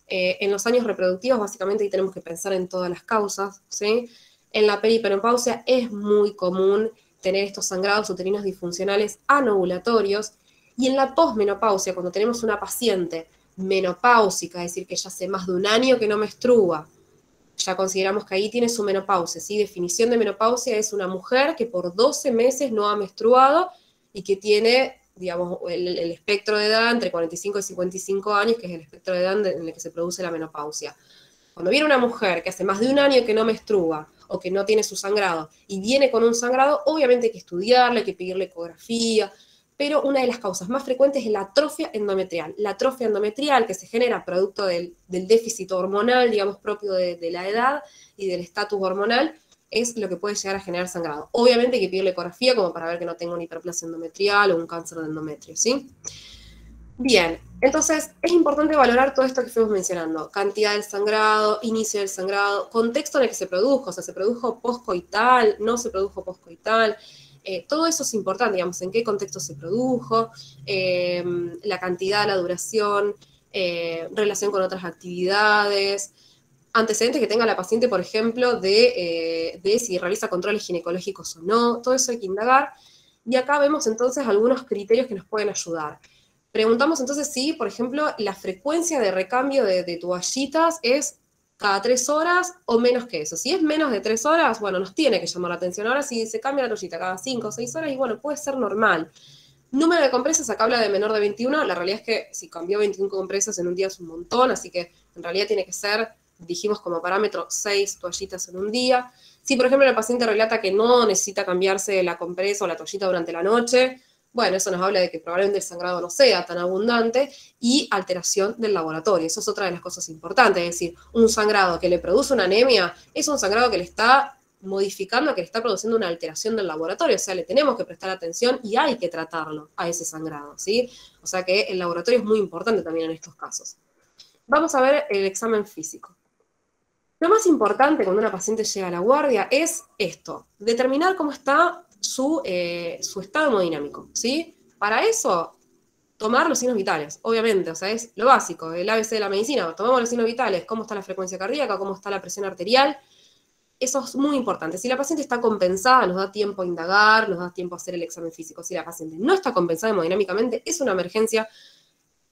En los años reproductivos, básicamente, ahí tenemos que pensar en todas las causas, ¿sí? En la perimenopausia es muy común tener estos sangrados uterinos disfuncionales anovulatorios, y en la posmenopausia, cuando tenemos una paciente menopáusica, es decir, que ya hace más de un año que no menstrua, ya consideramos que ahí tiene su menopausia, ¿sí? Definición de menopausia es una mujer que por 12 meses no ha menstruado y que tiene, digamos, el espectro de edad entre 45 y 55 años, que es el espectro de edad en el que se produce la menopausia. Cuando viene una mujer que hace más de un año que no menstrua o que no tiene su sangrado y viene con un sangrado, obviamente hay que estudiarle, hay que pedirle ecografía, pero una de las causas más frecuentes es la atrofia endometrial. La atrofia endometrial que se genera producto del déficit hormonal, digamos, propio de la edad y del estatus hormonal, es lo que puede llegar a generar sangrado. Obviamente hay que pedirle ecografía como para ver que no tenga una hiperplasia endometrial o un cáncer de endometrio, ¿sí? Bien, entonces es importante valorar todo esto que fuimos mencionando. Cantidad del sangrado, inicio del sangrado, contexto en el que se produjo, o sea, se produjo poscoital, no se produjo poscoital. Todo eso es importante, digamos, en qué contexto se produjo, la cantidad, la duración, relación con otras actividades, antecedentes que tenga la paciente, por ejemplo, de si realiza controles ginecológicos o no, todo eso hay que indagar. Y acá vemos entonces algunos criterios que nos pueden ayudar. Preguntamos entonces si, por ejemplo, la frecuencia de recambio de toallitas es cada 3 horas o menos que eso. Si es menos de 3 horas, bueno, nos tiene que llamar la atención. Ahora, si se cambia la toallita cada 5 o 6 horas, y bueno, puede ser normal. Número de compresas, acá habla de menor de 21. La realidad es que si cambió 21 compresas en un día es un montón, así que en realidad tiene que ser, dijimos como parámetro, 6 toallitas en un día. Si, por ejemplo, el paciente relata que no necesita cambiarse la compresa o la toallita durante la noche, bueno, eso nos habla de que probablemente el sangrado no sea tan abundante, y alteración del laboratorio. Eso es otra de las cosas importantes, es decir, un sangrado que le produce una anemia es un sangrado que le está modificando, que le está produciendo una alteración del laboratorio, o sea, le tenemos que prestar atención y hay que tratarlo a ese sangrado, ¿sí? O sea que el laboratorio es muy importante también en estos casos. Vamos a ver el examen físico. Lo más importante cuando una paciente llega a la guardia es esto, determinar cómo está su estado hemodinámico, ¿sí? Para eso, tomar los signos vitales, obviamente, o sea, es lo básico, el ABC de la medicina. Tomamos los signos vitales, cómo está la frecuencia cardíaca, cómo está la presión arterial. Eso es muy importante. Si la paciente está compensada, nos da tiempo a indagar, nos da tiempo a hacer el examen físico. Si la paciente no está compensada hemodinámicamente, es una emergencia,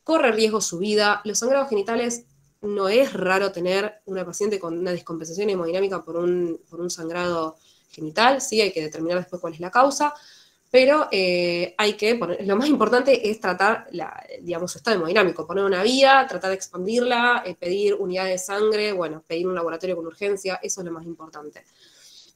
corre riesgo su vida. Los sangrados genitales no es raro tener una paciente con una descompensación hemodinámica por un sangrado genital, ¿sí? Hay que determinar después cuál es la causa, pero hay que poner, lo más importante es tratar, digamos, su estado hemodinámico, poner una vía, tratar de expandirla, pedir unidades de sangre, bueno, pedir un laboratorio con urgencia, eso es lo más importante.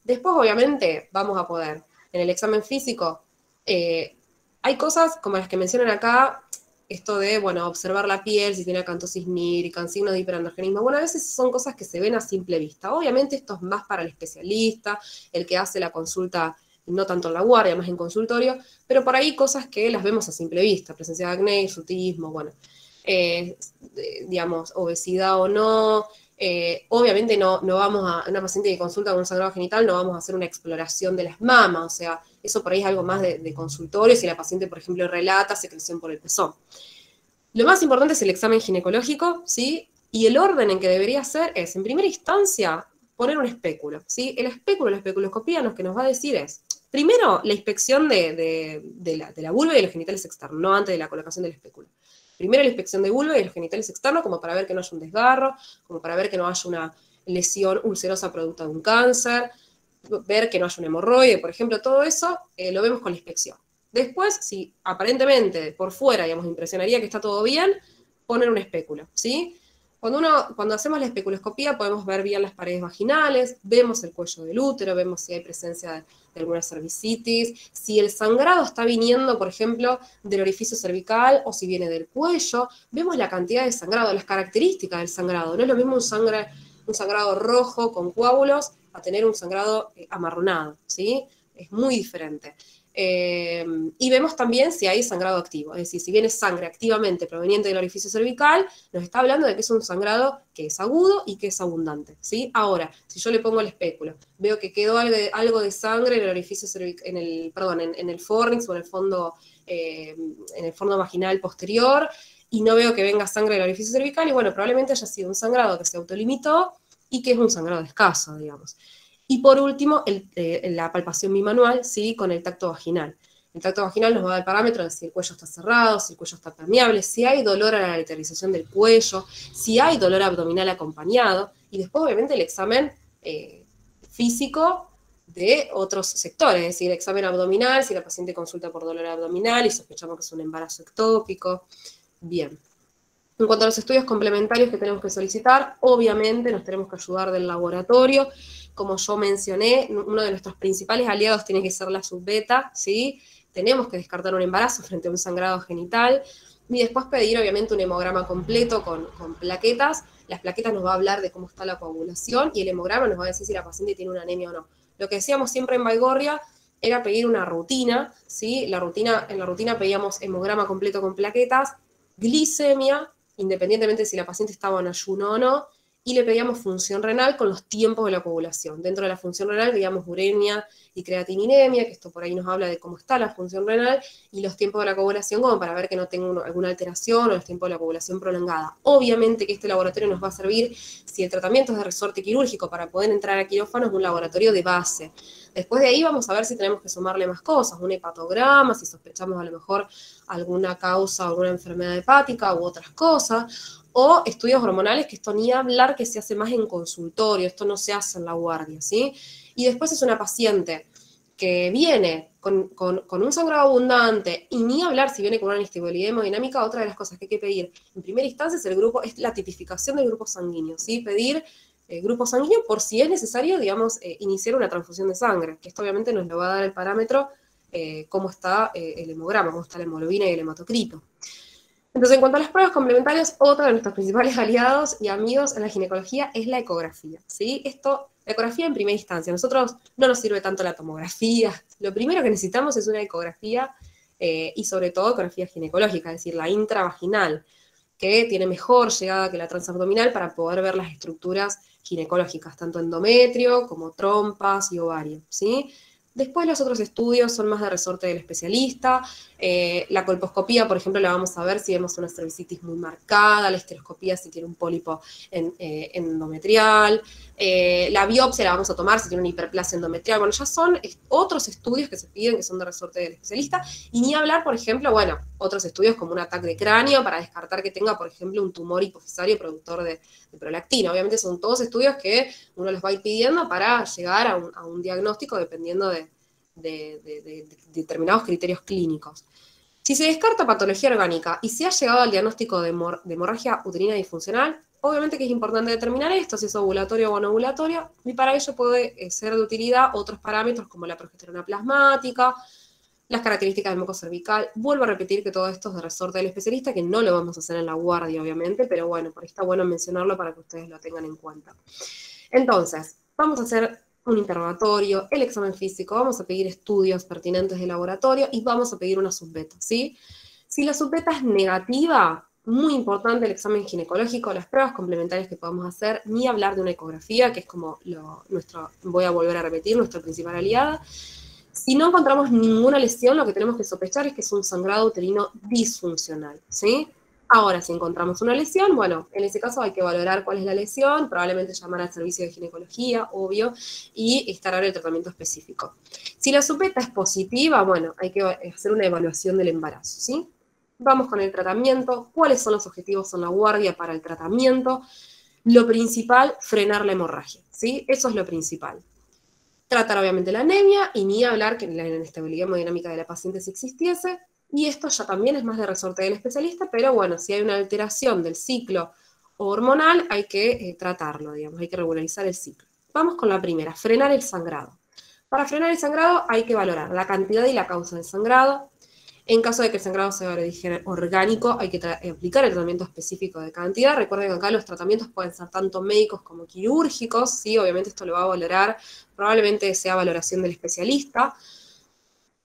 Después, obviamente, vamos a poder, en el examen físico, hay cosas como las que mencionan acá, esto de, bueno, observar la piel, si tiene acantosis nírica, signos de hiperandrogenismo. Bueno, a veces son cosas que se ven a simple vista. Obviamente esto es más para el especialista, el que hace la consulta, no tanto en la guardia, más en consultorio, pero por ahí cosas que las vemos a simple vista, presencia de acné, hirsutismo, bueno, digamos, obesidad o no. Obviamente no vamos a, una paciente que consulta con un sangrado genital, no vamos a hacer una exploración de las mamas, o sea, eso por ahí es algo más de consultorio, si la paciente, por ejemplo, relata secreción por el pezón. Lo más importante es el examen ginecológico, ¿sí? Y el orden en que debería ser es, en primera instancia, poner un espéculo, ¿sí? El espéculo, la especuloscopía, lo que nos va a decir es, primero, la inspección de la vulva y de los genitales externos, no antes de la colocación del espéculo. Primero la inspección de vulva y de los genitales externos, como para ver que no haya un desgarro, como para ver que no haya una lesión ulcerosa producto de un cáncer, ver que no haya un hemorroide, por ejemplo, todo eso lo vemos con la inspección. Después, si aparentemente por fuera, digamos, impresionaría que está todo bien, poner un espéculo, ¿sí? Cuando hacemos la especuloscopía podemos ver bien las paredes vaginales, vemos el cuello del útero, vemos si hay presencia de alguna cervicitis, si el sangrado está viniendo, por ejemplo, del orificio cervical o si viene del cuello, vemos la cantidad de sangrado, las características del sangrado. No es lo mismo un sangrado rojo con coágulos a tener un sangrado amarronado, ¿sí? Es muy diferente. Y vemos también si hay sangrado activo, es decir, si viene sangre activamente proveniente del orificio cervical, nos está hablando de que es un sangrado que es agudo y que es abundante, ¿sí? Ahora, si yo le pongo el espéculo, veo que quedó algo de sangre en el orificio cervical, en el fornix o en el fondo vaginal posterior, y no veo que venga sangre del orificio cervical, y bueno, probablemente haya sido un sangrado que se autolimitó y que es un sangrado escaso, digamos. Y por último, la palpación bimanual, ¿sí? Con el tacto vaginal. El tacto vaginal nos va a dar el parámetro de si el cuello está cerrado, si el cuello está permeable, si hay dolor a la lateralización del cuello, si hay dolor abdominal acompañado, y después obviamente el examen físico de otros sectores, es decir, el examen abdominal, si la paciente consulta por dolor abdominal y sospechamos que es un embarazo ectópico. Bien. En cuanto a los estudios complementarios que tenemos que solicitar, obviamente nos tenemos que ayudar del laboratorio. Como yo mencioné, uno de nuestros principales aliados tiene que ser la subbeta, ¿sí? Tenemos que descartar un embarazo frente a un sangrado genital y después pedir, obviamente, un hemograma completo con plaquetas. Las plaquetas nos va a hablar de cómo está la coagulación y el hemograma nos va a decir si la paciente tiene una anemia o no. Lo que decíamos siempre en Baigorria era pedir una rutina, ¿sí? En la rutina pedíamos hemograma completo con plaquetas, glicemia, independientemente de si la paciente estaba en ayuno o no, y le pedíamos función renal con los tiempos de la coagulación. Dentro de la función renal pedíamos uremia y creatininemia, que esto por ahí nos habla de cómo está la función renal, y los tiempos de la coagulación como para ver que no tenga alguna alteración o los tiempos de la coagulación prolongada. Obviamente que este laboratorio nos va a servir si el tratamiento es de resorte quirúrgico para poder entrar a quirófano, es un laboratorio de base. Después de ahí vamos a ver si tenemos que sumarle más cosas, un hepatograma, si sospechamos a lo mejor alguna causa, alguna enfermedad hepática u otras cosas, o estudios hormonales, que esto ni hablar que se hace más en consultorio, esto no se hace en la guardia, ¿sí? Y después es una paciente que viene con un sangrado abundante, y ni hablar si viene con una inestabilidad hemodinámica, otra de las cosas que hay que pedir en primera instancia es la tipificación del grupo sanguíneo, ¿sí? Pedir grupo sanguíneo por si es necesario, digamos, iniciar una transfusión de sangre, que esto obviamente nos lo va a dar el parámetro cómo está el hemograma, cómo está la hemoglobina y el hematocrito. Entonces, en cuanto a las pruebas complementarias, otro de nuestros principales aliados y amigos en la ginecología es la ecografía, ¿sí? La ecografía en primera instancia. A nosotros no nos sirve tanto la tomografía. Lo primero que necesitamos es una ecografía y sobre todo ecografía ginecológica, es decir, la intravaginal, que tiene mejor llegada que la transabdominal para poder ver las estructuras ginecológicas, tanto endometrio como trompas y ovario, ¿sí? Después los otros estudios son más de resorte del especialista. La colposcopía, por ejemplo, la vamos a ver si vemos una cervicitis muy marcada, la histeroscopía si tiene un pólipo endometrial, la biopsia la vamos a tomar si tiene una hiperplasia endometrial. Bueno, ya son otros estudios que se piden que son de resorte del especialista, y ni hablar, por ejemplo, bueno, otros estudios como un ataque de cráneo para descartar que tenga, por ejemplo, un tumor hipofisario productor de prolactina. Obviamente son todos estudios que uno los va a ir pidiendo para llegar a un diagnóstico dependiendo de determinados criterios clínicos. Si se descarta patología orgánica y se ha llegado al diagnóstico de hemorragia uterina disfuncional, obviamente que es importante determinar esto, si es ovulatorio o no ovulatorio, y para ello puede ser de utilidad otros parámetros como la progesterona plasmática, las características del moco cervical. Vuelvo a repetir que todo esto es de resorte del especialista, que no lo vamos a hacer en la guardia, obviamente, pero bueno, por ahí está bueno mencionarlo para que ustedes lo tengan en cuenta. Entonces, vamos a hacer un interrogatorio, el examen físico, vamos a pedir estudios pertinentes de laboratorio y vamos a pedir una subbeta, ¿sí? Si la subbeta es negativa, muy importante el examen ginecológico, las pruebas complementarias que podamos hacer, ni hablar de una ecografía, que es como voy a volver a repetir, nuestra principal aliada. Si no encontramos ninguna lesión, lo que tenemos que sospechar es que es un sangrado uterino disfuncional, ¿sí? Ahora, si encontramos una lesión, bueno, en ese caso hay que valorar cuál es la lesión, probablemente llamar al servicio de ginecología, obvio, y instalar el tratamiento específico. Si la subbeta es positiva, bueno, hay que hacer una evaluación del embarazo, ¿sí? Vamos con el tratamiento. ¿Cuáles son los objetivos en la guardia para el tratamiento? Lo principal, frenar la hemorragia, ¿sí? Eso es lo principal. Tratar obviamente la anemia y ni hablar que la inestabilidad hemodinámica de la paciente si existiese, y esto ya también es más de resorte del especialista, pero bueno, si hay una alteración del ciclo hormonal hay que tratarlo, digamos, hay que regularizar el ciclo. Vamos con la primera, frenar el sangrado. Para frenar el sangrado hay que valorar la cantidad y la causa del sangrado. En caso de que el sangrado sea de origen orgánico, hay que aplicar el tratamiento específico de cantidad. Recuerden que acá los tratamientos pueden ser tanto médicos como quirúrgicos, ¿sí? Obviamente esto lo va a valorar, probablemente sea valoración del especialista.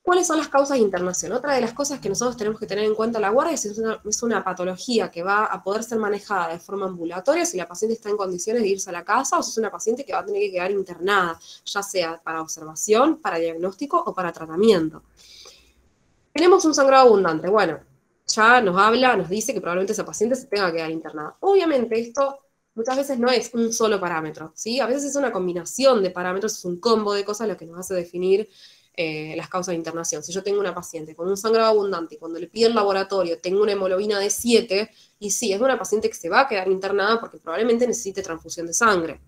¿Cuáles son las causas de internación? Otra de las cosas que nosotros tenemos que tener en cuenta a la guardia es una patología que va a poder ser manejada de forma ambulatoria si la paciente está en condiciones de irse a la casa, o si es una paciente que va a tener que quedar internada, ya sea para observación, para diagnóstico o para tratamiento. Tenemos un sangrado abundante. Bueno, ya nos dice que probablemente esa paciente se tenga que quedar internada. Obviamente esto muchas veces no es un solo parámetro, ¿sí? A veces es una combinación de parámetros, es un combo de cosas lo que nos hace definir las causas de internación. Si yo tengo una paciente con un sangrado abundante y cuando le pido el laboratorio tengo una hemoglobina de 7, y sí, es una paciente que se va a quedar internada porque probablemente necesite transfusión de sangre.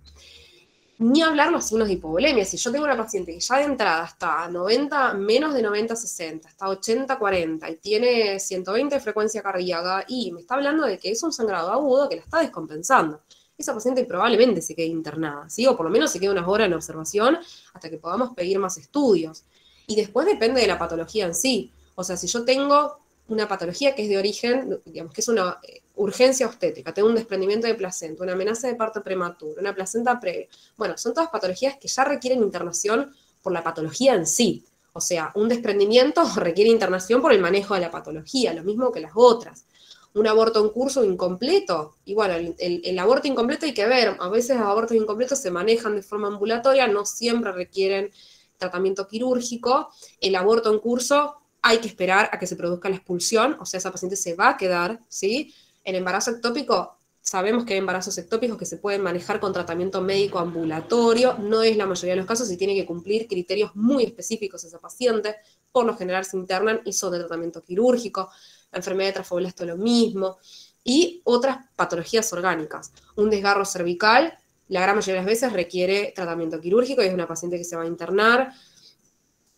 Ni hablar los signos de hipovolemia. Si yo tengo una paciente que ya de entrada está 90, menos de 90-60, está 80-40 y tiene 120 de frecuencia cardíaca y me está hablando de que es un sangrado agudo que la está descompensando, esa paciente probablemente se quede internada, ¿sí? O por lo menos se quede unas horas en observación hasta que podamos pedir más estudios. Y después depende de la patología en sí. O sea, si yo tengo una patología que es de origen, digamos que es una urgencia obstétrica, tengo un desprendimiento de placenta, una amenaza de parto prematuro, una placenta previa. Bueno, son todas patologías que ya requieren internación por la patología en sí. O sea, un desprendimiento requiere internación por el manejo de la patología, lo mismo que las otras. Un aborto en curso incompleto, y bueno, el aborto incompleto hay que ver, a veces los abortos incompletos se manejan de forma ambulatoria, no siempre requieren tratamiento quirúrgico. El aborto en curso hay que esperar a que se produzca la expulsión, o sea, esa paciente se va a quedar, ¿sí? El embarazo ectópico, sabemos que hay embarazos ectópicos que se pueden manejar con tratamiento médico ambulatorio, no es la mayoría de los casos y tiene que cumplir criterios muy específicos esa paciente, por lo general se internan y son de tratamiento quirúrgico. La enfermedad de Trafoblasto lo mismo, y otras patologías orgánicas. Un desgarro cervical, la gran mayoría de las veces requiere tratamiento quirúrgico y es una paciente que se va a internar.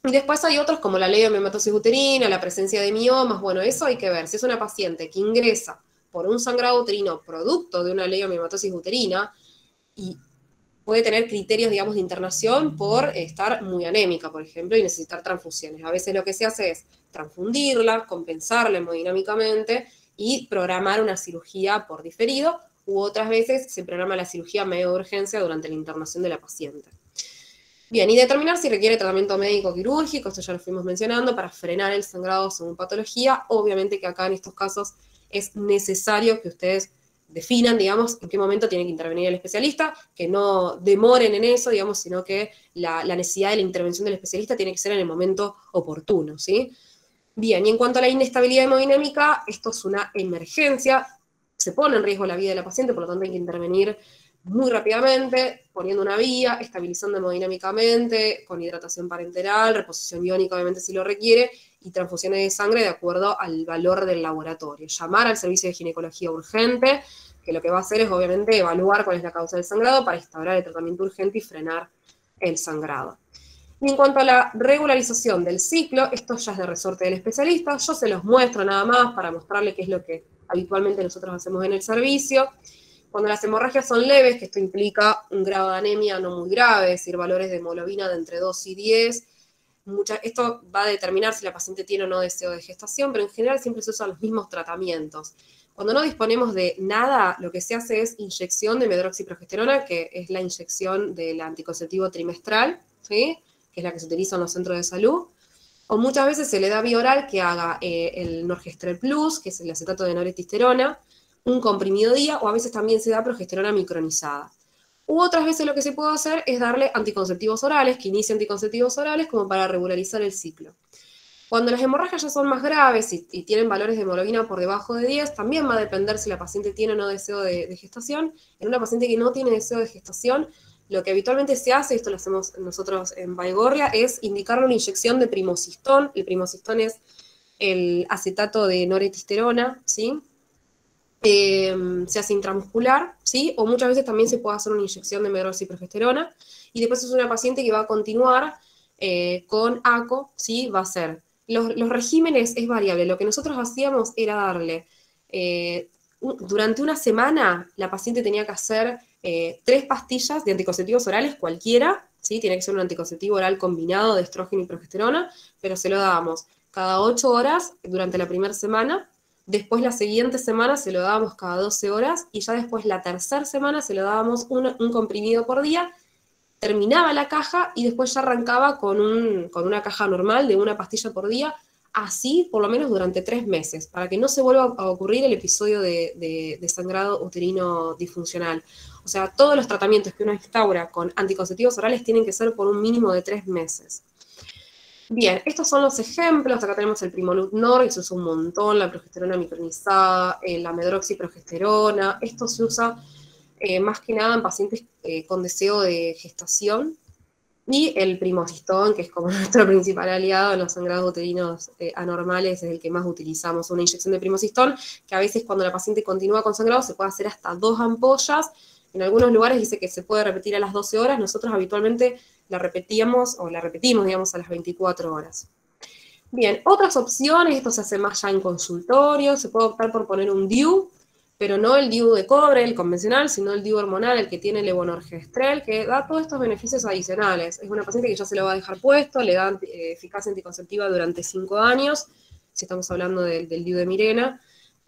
Y después hay otros como la leiomyomatosis uterina, la presencia de miomas. Bueno, eso hay que ver. Si es una paciente que ingresa por un sangrado uterino producto de una leiomyomatosis uterina y puede tener criterios, digamos, de internación por estar muy anémica, por ejemplo, y necesitar transfusiones. A veces lo que se hace es transfundirla, compensarla hemodinámicamente y programar una cirugía por diferido, u otras veces se programa la cirugía medio de urgencia durante la internación de la paciente. Bien, y determinar si requiere tratamiento médico quirúrgico, esto ya lo fuimos mencionando, para frenar el sangrado según patología. Obviamente que acá en estos casos es necesario que ustedes definan, digamos, en qué momento tiene que intervenir el especialista, que no demoren en eso, digamos, sino que la necesidad de la intervención del especialista tiene que ser en el momento oportuno, ¿sí? Bien, y en cuanto a la inestabilidad hemodinámica, esto es una emergencia, se pone en riesgo la vida de la paciente, por lo tanto hay que intervenir muy rápidamente, poniendo una vía, estabilizando hemodinámicamente, con hidratación parenteral, reposición iónica obviamente si lo requiere, y transfusiones de sangre de acuerdo al valor del laboratorio. Llamar al servicio de ginecología urgente, que lo que va a hacer es obviamente evaluar cuál es la causa del sangrado para instaurar el tratamiento urgente y frenar el sangrado. Y en cuanto a la regularización del ciclo, esto ya es de resorte del especialista, yo se los muestro nada más para mostrarle qué es lo que habitualmente nosotros hacemos en el servicio. Cuando las hemorragias son leves, que esto implica un grado de anemia no muy grave, es decir, valores de hemoglobina de entre 2 y 10, esto va a determinar si la paciente tiene o no deseo de gestación, pero en general siempre se usan los mismos tratamientos. Cuando no disponemos de nada, lo que se hace es inyección de medroxiprogesterona, que es la inyección del anticonceptivo trimestral, ¿sí?, que es la que se utiliza en los centros de salud, o muchas veces se le da vía oral que haga el Norgestrel Plus, que es el acetato de noretisterona, un comprimido día, o a veces también se da progesterona micronizada. U otras veces lo que se puede hacer es darle anticonceptivos orales, que inicie anticonceptivos orales como para regularizar el ciclo. Cuando las hemorragias ya son más graves y tienen valores de hemoglobina por debajo de 10, también va a depender si la paciente tiene o no deseo de gestación. En una paciente que no tiene deseo de gestación, lo que habitualmente se hace, esto lo hacemos nosotros en Baigorria, es indicarle una inyección de primocistón. El primocistón es el acetato de noretisterona, ¿sí? Se hace intramuscular, ¿sí? O muchas veces también se puede hacer una inyección de medroxiprogesterona, y después es una paciente que va a continuar con ACO, ¿sí? Va a ser. Los regímenes es variable. Lo que nosotros hacíamos era darle, durante una semana, la paciente tenía que hacer 3 pastillas de anticonceptivos orales cualquiera, ¿sí? Tiene que ser un anticonceptivo oral combinado de estrógeno y progesterona, pero se lo dábamos cada 8 horas durante la primera semana. Después la siguiente semana se lo dábamos cada 12 horas, y ya después la tercera semana se lo dábamos un comprimido por día. Terminaba la caja y después ya arrancaba con una caja normal de una pastilla por día, así por lo menos durante 3 meses, para que no se vuelva a ocurrir el episodio de sangrado uterino disfuncional. O sea, todos los tratamientos que uno instaura con anticonceptivos orales tienen que ser por un mínimo de 3 meses. Bien, estos son los ejemplos. Acá tenemos el Primolut Nor, que se usa un montón, la progesterona micronizada, la medroxiprogesterona. Esto se usa más que nada en pacientes con deseo de gestación. Y el primocistón, que es como nuestro principal aliado en los sangrados uterinos anormales, es el que más utilizamos. Una inyección de primocistón, que a veces cuando la paciente continúa con sangrado se puede hacer hasta 2 ampollas. En algunos lugares dice que se puede repetir a las 12 horas. Nosotros habitualmente la repetimos, digamos, a las 24 horas. Bien, otras opciones, esto se hace más ya en consultorio, se puede optar por poner un DIU, pero no el DIU de cobre, el convencional, sino el DIU hormonal, el que tiene levonorgestrel, que da todos estos beneficios adicionales. Es una paciente que ya se lo va a dejar puesto, le da eficacia anticonceptiva durante 5 años, si estamos hablando del DIU de Mirena,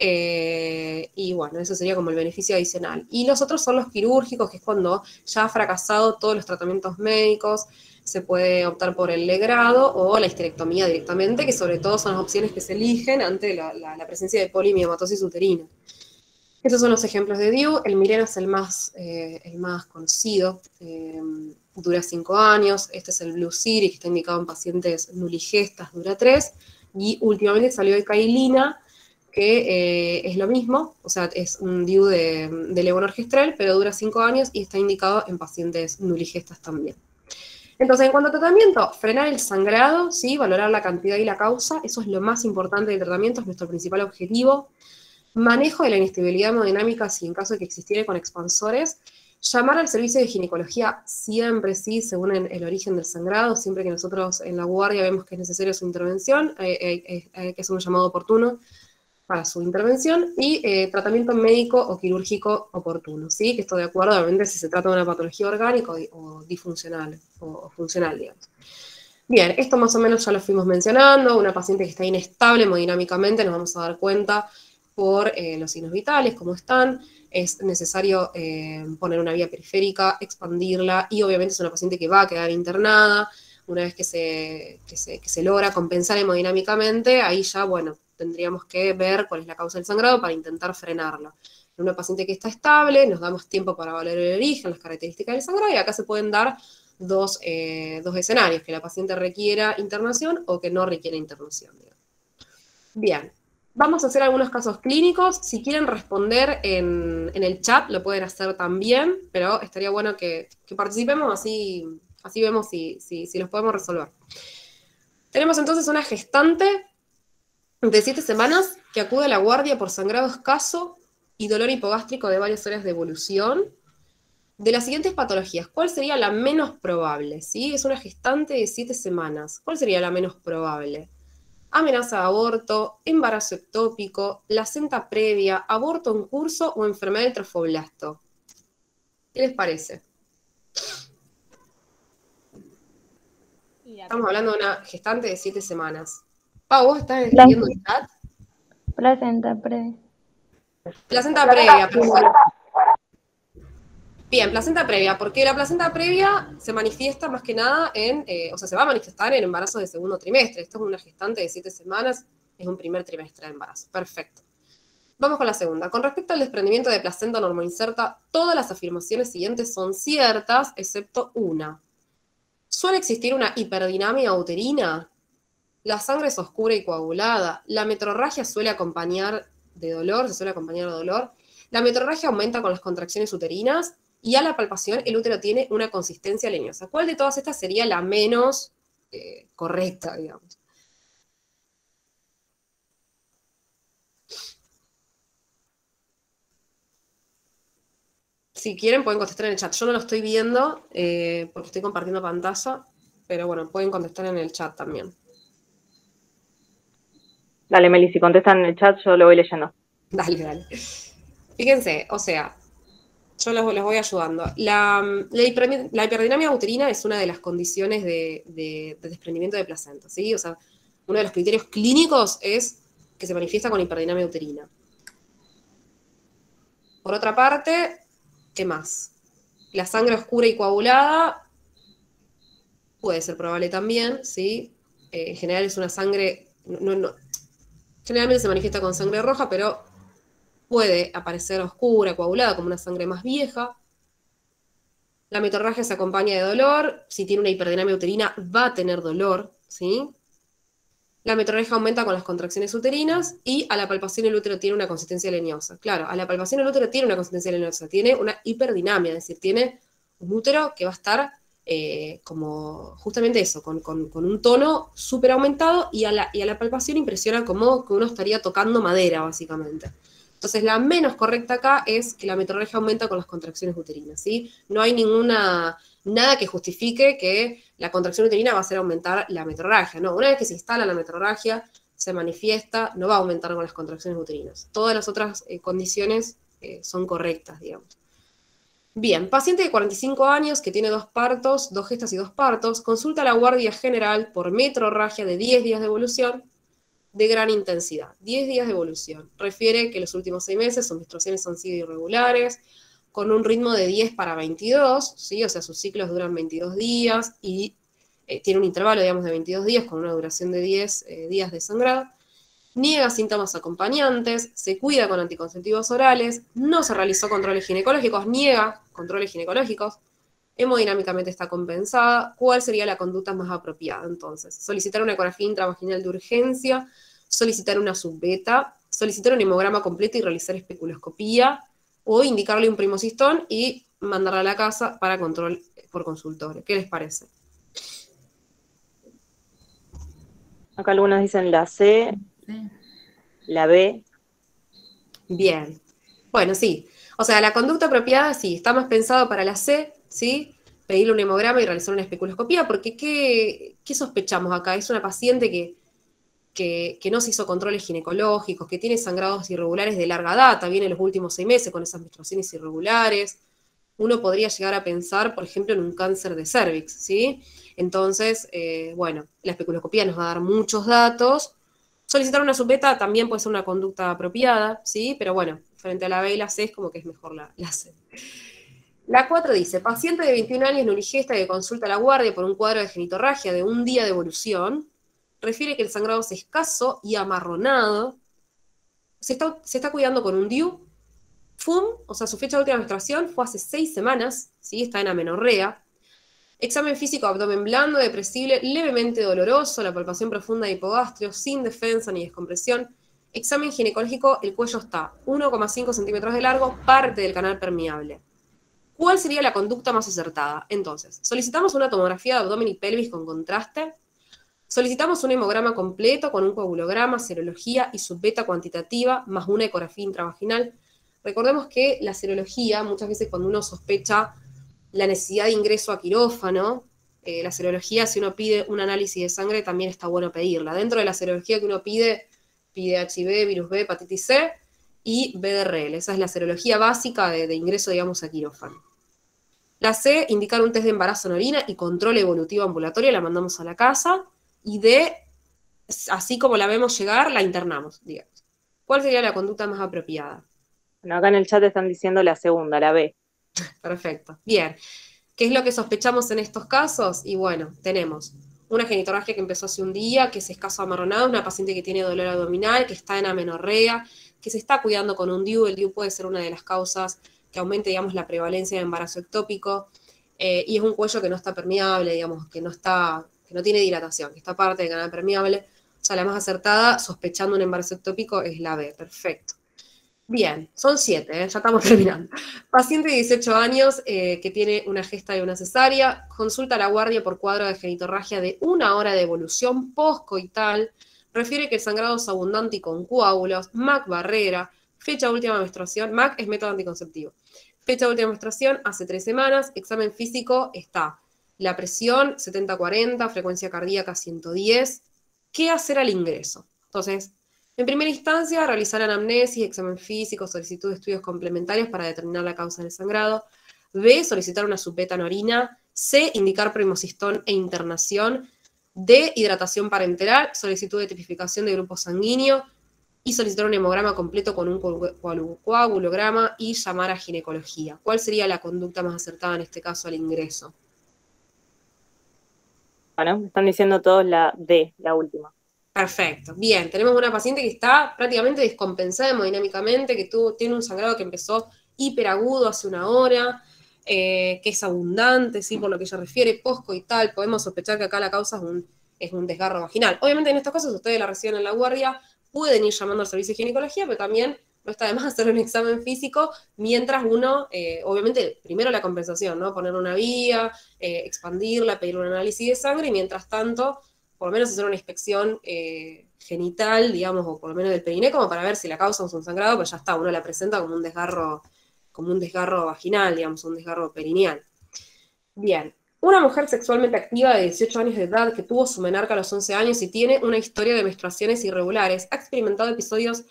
y bueno, eso sería como el beneficio adicional. Y los otros son los quirúrgicos, que es cuando ya ha fracasado todos los tratamientos médicos. Se puede optar por el legrado o la histerectomía directamente, que sobre todo son las opciones que se eligen ante la presencia de polimiomatosis uterina. Estos son los ejemplos de DIU. El Mirena es el más conocido, dura 5 años. Este es el Blue Series, que está indicado en pacientes nuligestas, dura 3. Y últimamente salió el Cailina, que es lo mismo, o sea, es un DIU de levonorgestrel, pero dura 5 años y está indicado en pacientes nuligestas también. Entonces, en cuanto a tratamiento, frenar el sangrado, ¿sí? Valorar la cantidad y la causa, eso es lo más importante del tratamiento, es nuestro principal objetivo. Manejo de la inestabilidad hemodinámica, si en caso de que existiera con expansores. Llamar al servicio de ginecología siempre, sí, según el origen del sangrado. Siempre que nosotros en la guardia vemos que es necesaria su intervención, hay que hacer un llamado oportuno para su intervención, y tratamiento médico o quirúrgico oportuno, ¿sí? Que esto de acuerdo, obviamente, si se trata de una patología orgánica o disfuncional, o funcional, digamos. Bien, esto más o menos ya lo fuimos mencionando. Una paciente que está inestable hemodinámicamente, nos vamos a dar cuenta por los signos vitales, cómo están. Es necesario poner una vía periférica, expandirla, y obviamente es una paciente que va a quedar internada. Una vez que se logra compensar hemodinámicamente, ahí ya, bueno, tendríamos que ver cuál es la causa del sangrado para intentar frenarlo. En una paciente que está estable, nos damos tiempo para valorar el origen, las características del sangrado, y acá se pueden dar dos escenarios, que la paciente requiera internación o que no requiera internación. Bien, vamos a hacer algunos casos clínicos. Si quieren responder en el chat, lo pueden hacer también, pero estaría bueno que participemos, así vemos si los podemos resolver. Tenemos entonces una gestante de 7 semanas que acude a la guardia por sangrado escaso y dolor hipogástrico de varias horas de evolución. De las siguientes patologías, ¿cuál sería la menos probable? ¿Sí? Es una gestante de 7 semanas. ¿Cuál sería la menos probable? Amenaza de aborto, embarazo ectópico, placenta previa, aborto en curso o enfermedad del trofoblasto. ¿Qué les parece? Estamos hablando de una gestante de 7 semanas. Pau, ¿vos estás escribiendo el chat? Placenta previa. Placenta previa, perfecto. Bien, placenta previa, porque la placenta previa se manifiesta más que nada se va a manifestar en embarazo de segundo trimestre. Esto es una gestante de 7 semanas, es un primer trimestre de embarazo. Perfecto. Vamos con la segunda. Con respecto al desprendimiento de placenta normoinserta, todas las afirmaciones siguientes son ciertas, excepto una. ¿Suele existir una hiperdinamia uterina? La sangre es oscura y coagulada. La metrorragia suele acompañar de dolor, se suele acompañar de dolor. La metrorragia aumenta con las contracciones uterinas y a la palpación el útero tiene una consistencia leñosa. ¿Cuál de todas estas sería la menos correcta, digamos? Si quieren pueden contestar en el chat. Yo no lo estoy viendo porque estoy compartiendo pantalla, pero bueno, pueden contestar en el chat también. Dale, Meli, si contestan en el chat yo lo voy leyendo. Dale. Fíjense, o sea, yo los voy ayudando. La hiperdinamia uterina es una de las condiciones de desprendimiento de placenta, ¿sí? O sea, uno de los criterios clínicos es que se manifiesta con hiperdinamia uterina. Por otra parte, ¿qué más? La sangre oscura y coagulada puede ser probable también, ¿sí? En general es una sangre... Generalmente se manifiesta con sangre roja, pero puede aparecer oscura, coagulada, como una sangre más vieja. La metrorragia se acompaña de dolor. Si tiene una hiperdinamia uterina, va a tener dolor, ¿sí? La metrorragia aumenta con las contracciones uterinas y a la palpación el útero tiene una consistencia leñosa. Claro, a la palpación el útero tiene una consistencia leñosa, tiene una hiperdinamia, es decir, tiene un útero que va a estar como justamente eso, con un tono súper aumentado y a la palpación impresiona como que uno estaría tocando madera, básicamente. Entonces, la menos correcta acá es que la metrorragia aumenta con las contracciones uterinas, ¿sí? No hay nada que justifique que la contracción uterina va a hacer aumentar la metrorragia, ¿no? Una vez que se instala la metrorragia, se manifiesta, no va a aumentar con las contracciones uterinas. Todas las otras condiciones son correctas, digamos. Bien, paciente de 45 años que tiene 2 partos, 2 gestas y 2 partos, consulta a la guardia general por metrorragia de 10 días de evolución de gran intensidad. 10 días de evolución. Refiere que los últimos 6 meses sus menstruaciones han sido irregulares, con un ritmo de 10 para 22, ¿sí? O sea, sus ciclos duran 22 días y tiene un intervalo, digamos, de 22 días con una duración de 10 días de sangrado. Niega síntomas acompañantes, se cuida con anticonceptivos orales, no se realizó controles ginecológicos, niega controles ginecológicos, hemodinámicamente está compensada. ¿Cuál sería la conducta más apropiada entonces? Solicitar una ecografía intravaginal de urgencia, solicitar una subbeta, solicitar un hemograma completo y realizar especuloscopía, o indicarle un primocistón y mandarla a la casa para control por consultorio. ¿Qué les parece? Acá algunos dicen la C, la B. Bien. Bueno, sí. O sea, la conducta apropiada, sí, está más pensado para la C, ¿sí? Pedirle un hemograma y realizar una especuloscopía, porque ¿qué sospechamos acá? Es una paciente que no se hizo controles ginecológicos, que tiene sangrados irregulares de larga data, viene en los últimos 6 meses con esas menstruaciones irregulares. Uno podría llegar a pensar, por ejemplo, en un cáncer de cervix, ¿sí? Entonces, bueno, la especuloscopía nos va a dar muchos datos. Solicitar una subbeta también puede ser una conducta apropiada, ¿sí? Pero bueno, frente a la B y la C es como que es mejor la C. La 4 dice, paciente de 21 años nurigesta que consulta a la guardia por un cuadro de genitorragia de un día de evolución, refiere que el sangrado es escaso y amarronado, se está cuidando con un DIU, FUM, o sea, su fecha de última menstruación fue hace 6 semanas, ¿sí? Está en amenorrea. Examen físico, abdomen blando, depresible, levemente doloroso, la palpación profunda de hipogastrio, sin defensa ni descompresión. Examen ginecológico, el cuello está 1,5 centímetros de largo, parte del canal permeable. ¿Cuál sería la conducta más acertada? Entonces, solicitamos una tomografía de abdomen y pelvis con contraste, solicitamos un hemograma completo con un coagulograma, serología y subbeta cuantitativa, más una ecografía intravaginal. Recordemos que la serología, muchas veces cuando uno sospecha la necesidad de ingreso a quirófano, la serología, si uno pide un análisis de sangre, también está bueno pedirla. Dentro de la serología que uno pide HIV, virus B, hepatitis C y BDRL. Esa es la serología básica de ingreso, digamos, a quirófano. La C, indicar un test de embarazo en orina y control evolutivo ambulatorio, la mandamos a la casa. Y D, así como la vemos llegar, la internamos, digamos. ¿Cuál sería la conducta más apropiada? Bueno, acá en el chat están diciendo la segunda, la B. Perfecto. Bien. ¿Qué es lo que sospechamos en estos casos? Y bueno, tenemos una genitorragia que empezó hace un día, que es escaso amarronado, una paciente que tiene dolor abdominal, que está en amenorrea, que se está cuidando con un DIU. El DIU puede ser una de las causas que aumente, digamos, la prevalencia de embarazo ectópico, y es un cuello que no está permeable, digamos, que no tiene dilatación, que está parte del canal permeable. O sea, la más acertada, sospechando un embarazo ectópico, es la B. Perfecto. Bien, son 7, ya estamos terminando. Paciente de 18 años que tiene una gesta y una cesárea, consulta a la guardia por cuadro de genitorragia de 1 hora de evolución postcoital, refiere que el sangrado es abundante y con coágulos, MAC barrera, fecha de última menstruación, MAC es método anticonceptivo, fecha de última menstruación hace 3 semanas, examen físico está la presión 70-40, frecuencia cardíaca 110, ¿qué hacer al ingreso? Entonces, en primera instancia, realizar anamnesis, examen físico, solicitud de estudios complementarios para determinar la causa del sangrado. B, solicitar una subbeta en orina. C, indicar primocistón e internación. D, hidratación parenteral, solicitud de tipificación de grupo sanguíneo y solicitar un hemograma completo con un coagulograma y llamar a ginecología. ¿Cuál sería la conducta más acertada en este caso al ingreso? Bueno, están diciendo todos la D, la última. Perfecto, bien, tenemos una paciente que está prácticamente descompensada hemodinámicamente, que tiene un sangrado que empezó hiperagudo hace 1 hora, que es abundante, ¿sí? Por lo que ella refiere, postcoital, podemos sospechar que acá la causa es un desgarro vaginal. Obviamente en estos casos ustedes la reciben en la guardia, pueden ir llamando al servicio de ginecología, pero también no está de más hacer un examen físico mientras uno, obviamente, primero la compensación, ¿no? Poner una vía, expandirla, pedir un análisis de sangre, y mientras tanto por lo menos hacer una inspección genital, digamos, o por lo menos del periné, como para ver si la causa es un sangrado, pues ya está, uno la presenta como un desgarro vaginal, digamos, un desgarro perineal. Bien, una mujer sexualmente activa de 18 años de edad que tuvo su menarca a los 11 años y tiene una historia de menstruaciones irregulares, ha experimentado episodios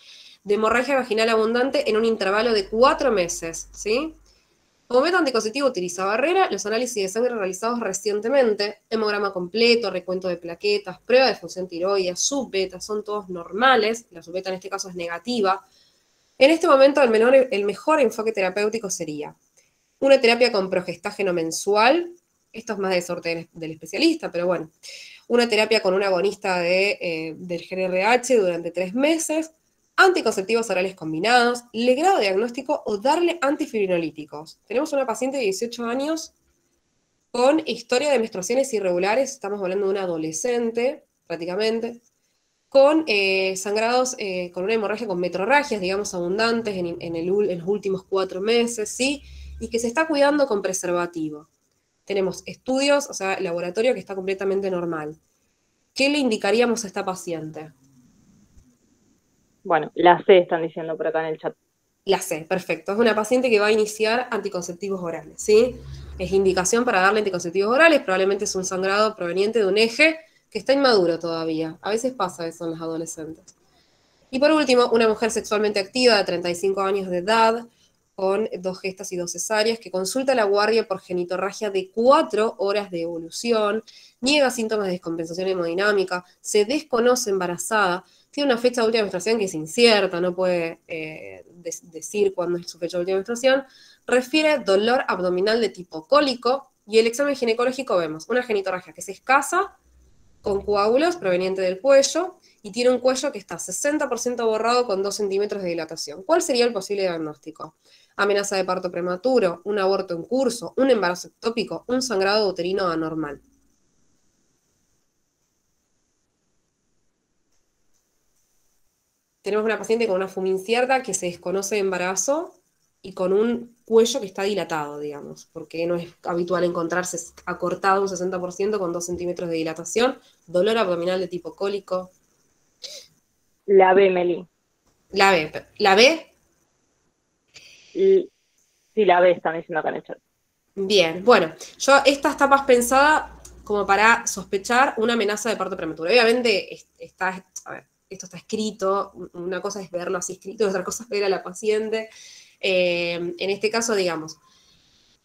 de hemorragia vaginal abundante en un intervalo de 4 meses, ¿sí? Como método anticonceptivo utiliza barrera, los análisis de sangre realizados recientemente, hemograma completo, recuento de plaquetas, prueba de función tiroidea, subbeta, son todos normales, la subbeta en este caso es negativa. En este momento el mejor enfoque terapéutico sería una terapia con progestágeno mensual, esto es más de sorte del especialista, pero bueno, una terapia con un agonista del GnRH durante 3 meses, anticonceptivos orales combinados, legrado diagnóstico o darle antifibrinolíticos. Tenemos una paciente de 18 años con historia de menstruaciones irregulares, estamos hablando de una adolescente prácticamente, con sangrados, con una hemorragia con metrorragias, digamos, abundantes en los últimos 4 meses, ¿sí? Y que se está cuidando con preservativo. Tenemos estudios, o sea, laboratorio que está completamente normal. ¿Qué le indicaríamos a esta paciente? Bueno, la C están diciendo por acá en el chat. La C, perfecto. Es una paciente que va a iniciar anticonceptivos orales, ¿sí? Es indicación para darle anticonceptivos orales, probablemente es un sangrado proveniente de un eje que está inmaduro todavía. A veces pasa eso en los adolescentes. Y por último, una mujer sexualmente activa de 35 años de edad, con 2 gestas y 2 cesáreas, que consulta a la guardia por genitorragia de 4 horas de evolución, niega síntomas de descompensación hemodinámica, se desconoce embarazada, tiene una fecha de última menstruación que es incierta, no puede decir cuándo es su fecha de última menstruación, refiere dolor abdominal de tipo cólico, y el examen ginecológico vemos una genitorragia que es escasa, con coágulos proveniente del cuello, y tiene un cuello que está 60% borrado con 2 centímetros de dilatación. ¿Cuál sería el posible diagnóstico? amenaza de parto prematuro, un aborto en curso, un embarazo ectópico, un sangrado uterino anormal. Tenemos una paciente con una fuma incierta que se desconoce de embarazo y con un cuello que está dilatado, digamos, porque no es habitual encontrarse acortado un 60% con 2 centímetros de dilatación, dolor abdominal de tipo cólico. La B, Meli. La B. ¿La B? Sí, la B están diciendo acá en el chat. Bien, bueno, esta está más pensada como para sospechar una amenaza de parto prematuro. Obviamente a ver, esto está escrito, una cosa es verlo así escrito, otra cosa es ver a la paciente. En este caso, digamos,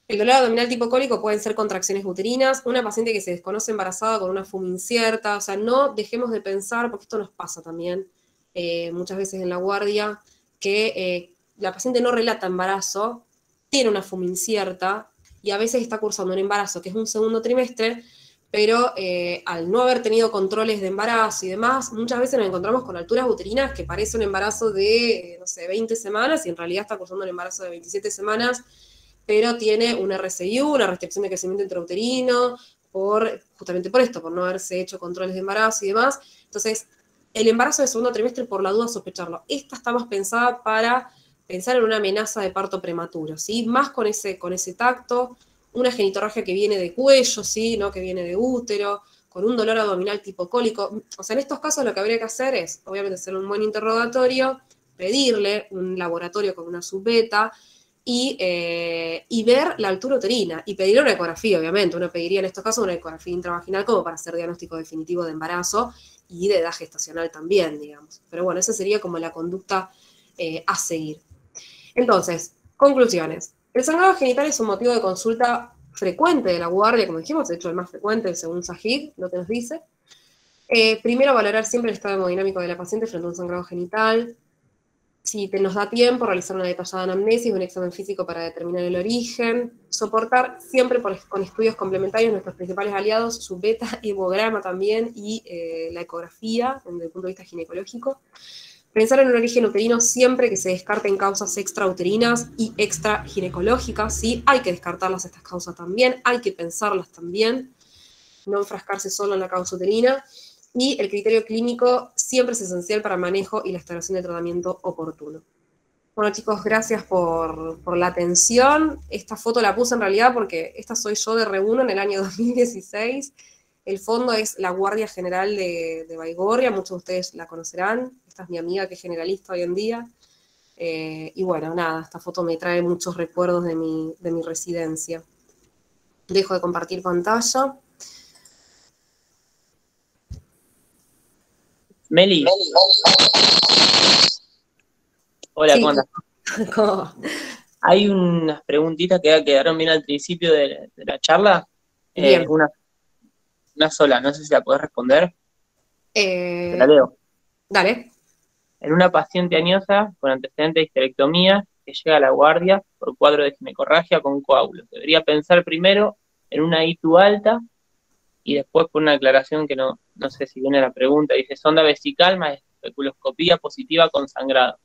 el dolor abdominal tipo cólico pueden ser contracciones uterinas, una paciente que se desconoce embarazada con una fuma incierta, o sea, no dejemos de pensar, porque esto nos pasa también muchas veces en la guardia, que la paciente no relata embarazo, tiene una fuma incierta y a veces está cursando un embarazo que es un segundo trimestre, pero al no haber tenido controles de embarazo y demás, muchas veces nos encontramos con alturas uterinas que parece un embarazo de, no sé, 20 semanas y en realidad está cursando un embarazo de 27 semanas, pero tiene un RCIU, una restricción de crecimiento intrauterino, justamente por esto, por no haberse hecho controles de embarazo y demás. Entonces, el embarazo de segundo trimestre, por la duda, sospecharlo. Esta está más pensada para pensar en una amenaza de parto prematuro, ¿sí? Más con ese tacto, una genitorragia que viene de cuello, ¿sí? ¿No? Que viene de útero, con un dolor abdominal tipo cólico. O sea, en estos casos lo que habría que hacer es, obviamente, hacer un buen interrogatorio, pedirle un laboratorio con una subbeta, y ver la altura uterina, y pedir una ecografía, obviamente. Uno pediría en estos casos una ecografía intravaginal como para hacer diagnóstico definitivo de embarazo y de edad gestacional también, digamos. Pero bueno, esa sería como la conducta a seguir. Entonces, conclusiones. El sangrado genital es un motivo de consulta frecuente de la guardia, como dijimos, de hecho el más frecuente según Sahid, lo que nos dice. Primero, valorar siempre el estado hemodinámico de la paciente frente a un sangrado genital. Si nos da tiempo, realizar una detallada anamnesis, un examen físico para determinar el origen, soportar siempre con estudios complementarios nuestros principales aliados, su beta, hemograma también, y la ecografía, desde el punto de vista ginecológico. Pensar en un origen uterino siempre que se descarten causas extrauterinas y extraginecológicas, ¿sí? Hay que descartarlas estas causas también, hay que pensarlas también, no enfrascarse solo en la causa uterina. Y el criterio clínico siempre es esencial para manejo y la instalación de tratamiento oportuno. Bueno, chicos, gracias por la atención. Esta foto la puse en realidad porque esta soy yo de Re1 en el año 2016. El fondo es la Guardia General de Baigorria, muchos de ustedes la conocerán. Esta es mi amiga que es generalista hoy en día. Y bueno, nada, esta foto me trae muchos recuerdos de mi residencia. Dejo de compartir pantalla. Meli. Hola, Sí. ¿cómo andas? ¿Cómo va? Hay unas preguntitas que quedaron bien al principio de la charla. Bien. Una sola, no sé si la podés responder. Te la leo. Dale. En una paciente añosa con antecedente de histerectomía que llega a la guardia por cuadro de ginecorragia con coágulos, debería pensar primero en una ITU alta y después por una aclaración que no sé si viene la pregunta, dice sonda vesical más especuloscopía positiva con sangrado.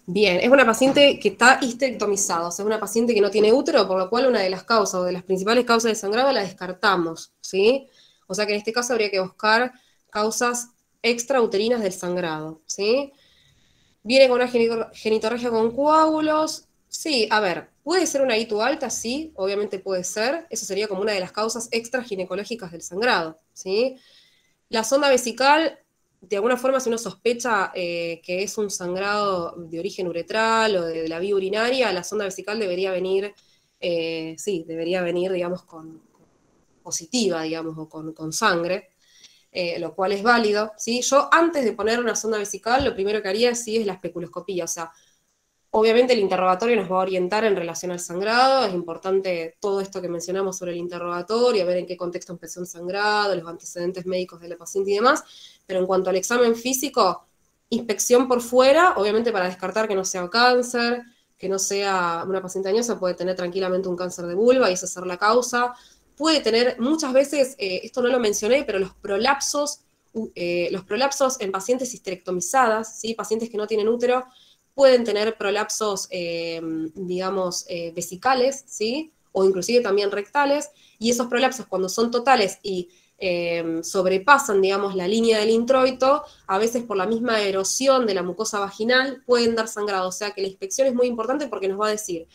Bien, es una paciente que está histerectomizada, o sea, es una paciente que no tiene útero, por lo cual una de las causas o de las principales causas de sangrado la descartamos, ¿sí? O sea que en este caso habría que buscar causas extrauterinas del sangrado, ¿sí? Viene con una genitorragia con coágulos, sí, a ver, ¿puede ser una ITU alta? Sí, obviamente puede ser, eso sería como una de las causas extraginecológicas del sangrado, ¿sí? La sonda vesical, de alguna forma, si uno sospecha que es un sangrado de origen uretral o de la vía urinaria, la sonda vesical debería venir, digamos, con positiva, digamos, o con sangre, lo cual es válido, ¿sí? Yo, antes de poner una sonda vesical, lo primero que haría, sí, es la especuloscopía, o sea, obviamente el interrogatorio nos va a orientar en relación al sangrado, es importante todo esto que mencionamos sobre el interrogatorio, ver en qué contexto empezó el sangrado, los antecedentes médicos de la paciente y demás, pero en cuanto al examen físico, inspección por fuera, obviamente para descartar que no sea cáncer, que no sea una paciente añosa, puede tener tranquilamente un cáncer de vulva y esa ser la causa, puede tener muchas veces, esto no lo mencioné, pero los prolapsos en pacientes histerectomizadas, ¿sí? Pacientes que no tienen útero, pueden tener prolapsos, digamos, vesicales, ¿sí? O inclusive también rectales, y esos prolapsos cuando son totales y sobrepasan, digamos, la línea del introito, a veces por la misma erosión de la mucosa vaginal pueden dar sangrado, o sea que la inspección es muy importante porque nos va a decir,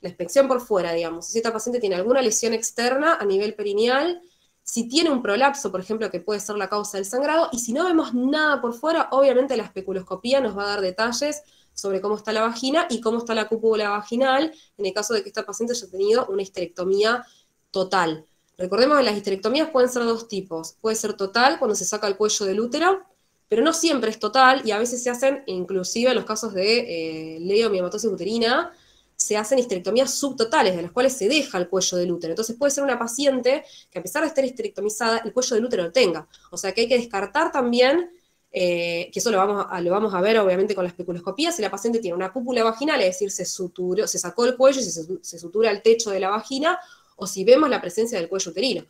la inspección por fuera, digamos, si esta paciente tiene alguna lesión externa a nivel perineal, si tiene un prolapso, por ejemplo, que puede ser la causa del sangrado, y si no vemos nada por fuera, obviamente la especuloscopía nos va a dar detalles sobre cómo está la vagina y cómo está la cúpula vaginal, en el caso de que esta paciente haya tenido una histerectomía total. Recordemos que las histerectomías pueden ser de dos tipos. Puede ser total, cuando se saca el cuello del útero, pero no siempre es total, y a veces se hacen, inclusive en los casos de leiomiomatosis uterina, se hacen histerectomías subtotales, de las cuales se deja el cuello del útero. Entonces puede ser una paciente que a pesar de estar histerectomizada, el cuello del útero lo tenga. O sea que hay que descartar también, que eso lo vamos a ver obviamente con la especuloscopía, si la paciente tiene una cúpula vaginal, es decir, se sacó el cuello y se sutura el techo de la vagina, o si vemos la presencia del cuello uterino.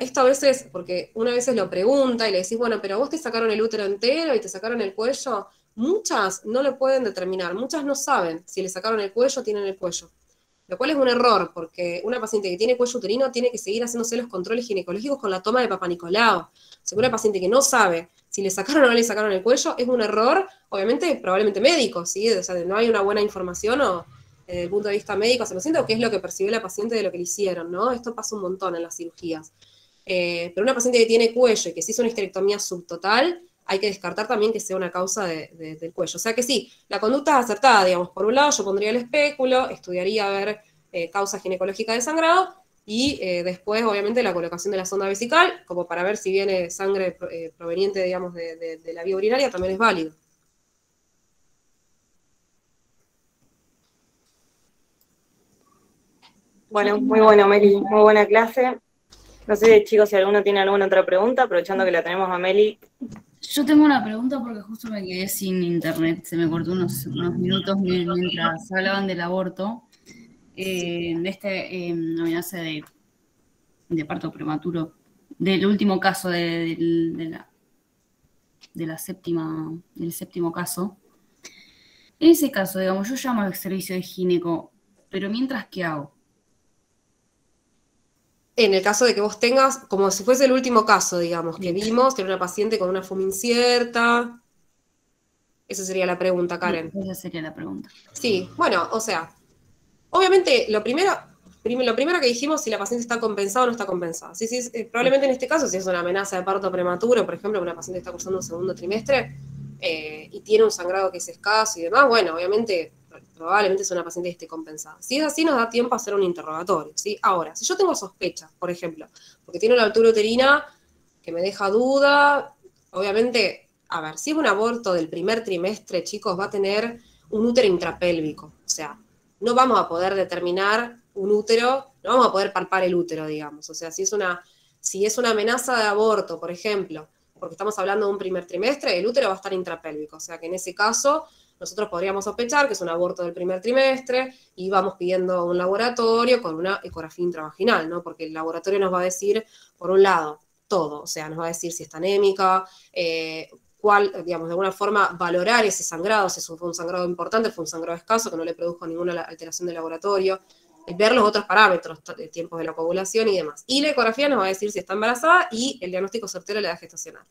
Esto a veces, porque una vez lo pregunta y le decís, bueno, pero vos te sacaron el útero entero y te sacaron el cuello. Muchas no lo pueden determinar, muchas no saben si le sacaron el cuello o tienen el cuello. Lo cual es un error, porque una paciente que tiene cuello uterino tiene que seguir haciéndose los controles ginecológicos con la toma de Papá Nicolau. O sea, una paciente que no sabe si le sacaron o no le sacaron el cuello es un error, obviamente, probablemente médico, ¿sí? O sea, no hay una buena información o desde el punto de vista médico, se lo siento, qué es lo que percibió la paciente de lo que le hicieron, ¿no? Esto pasa un montón en las cirugías. Pero una paciente que tiene cuello y que se hizo una histerectomía subtotal, hay que descartar también que sea una causa del cuello. O sea que sí, la conducta es acertada, digamos. Por un lado, yo pondría el espéculo, estudiaría a ver causa ginecológica de sangrado, y después, obviamente, la colocación de la sonda vesical, como para ver si viene sangre proveniente, digamos, de la vía urinaria, también es válido. Bueno, muy bueno, Meli, muy buena clase. No sé, chicos, si alguno tiene alguna otra pregunta, aprovechando que la tenemos a Meli. Yo tengo una pregunta porque justo me quedé sin internet, se me cortó unos minutos mientras hablaban del aborto, de amenaza de parto prematuro, del último caso del séptimo caso. En ese caso, digamos, yo llamo al servicio de gineco, pero mientras, ¿qué hago? En el caso de que vos tengas, como si fuese el último caso, digamos, que vimos, que era una paciente con una fuma incierta. Esa sería la pregunta, Karen. Esa sería la pregunta. Sí, bueno, o sea, obviamente lo primero que dijimos, si la paciente está compensada o no está compensada. Sí, probablemente en este caso, si es una amenaza de parto prematuro, por ejemplo, una paciente está cursando un segundo trimestre y tiene un sangrado que es escaso y demás, bueno, obviamente probablemente es una paciente que esté compensada. Si es así, nos da tiempo a hacer un interrogatorio, ¿sí? Ahora, si yo tengo sospechas, por ejemplo, porque tiene una altura uterina que me deja duda, obviamente, a ver, si es un aborto del primer trimestre, chicos, va a tener un útero intrapélvico, o sea, no vamos a poder determinar un útero, no vamos a poder palpar el útero, digamos, o sea, si es una amenaza de aborto, por ejemplo, porque estamos hablando de un primer trimestre, el útero va a estar intrapélvico, o sea que en ese caso nosotros podríamos sospechar que es un aborto del primer trimestre y vamos pidiendo un laboratorio con una ecografía intravaginal, ¿no? Porque el laboratorio nos va a decir, por un lado, todo, o sea, nos va a decir si está anémica, digamos, de alguna forma valorar ese sangrado, si fue un sangrado importante, fue un sangrado escaso, que no le produjo ninguna alteración del laboratorio, ver los otros parámetros, tiempos de la coagulación y demás. Y la ecografía nos va a decir si está embarazada y el diagnóstico certero de la edad gestacional.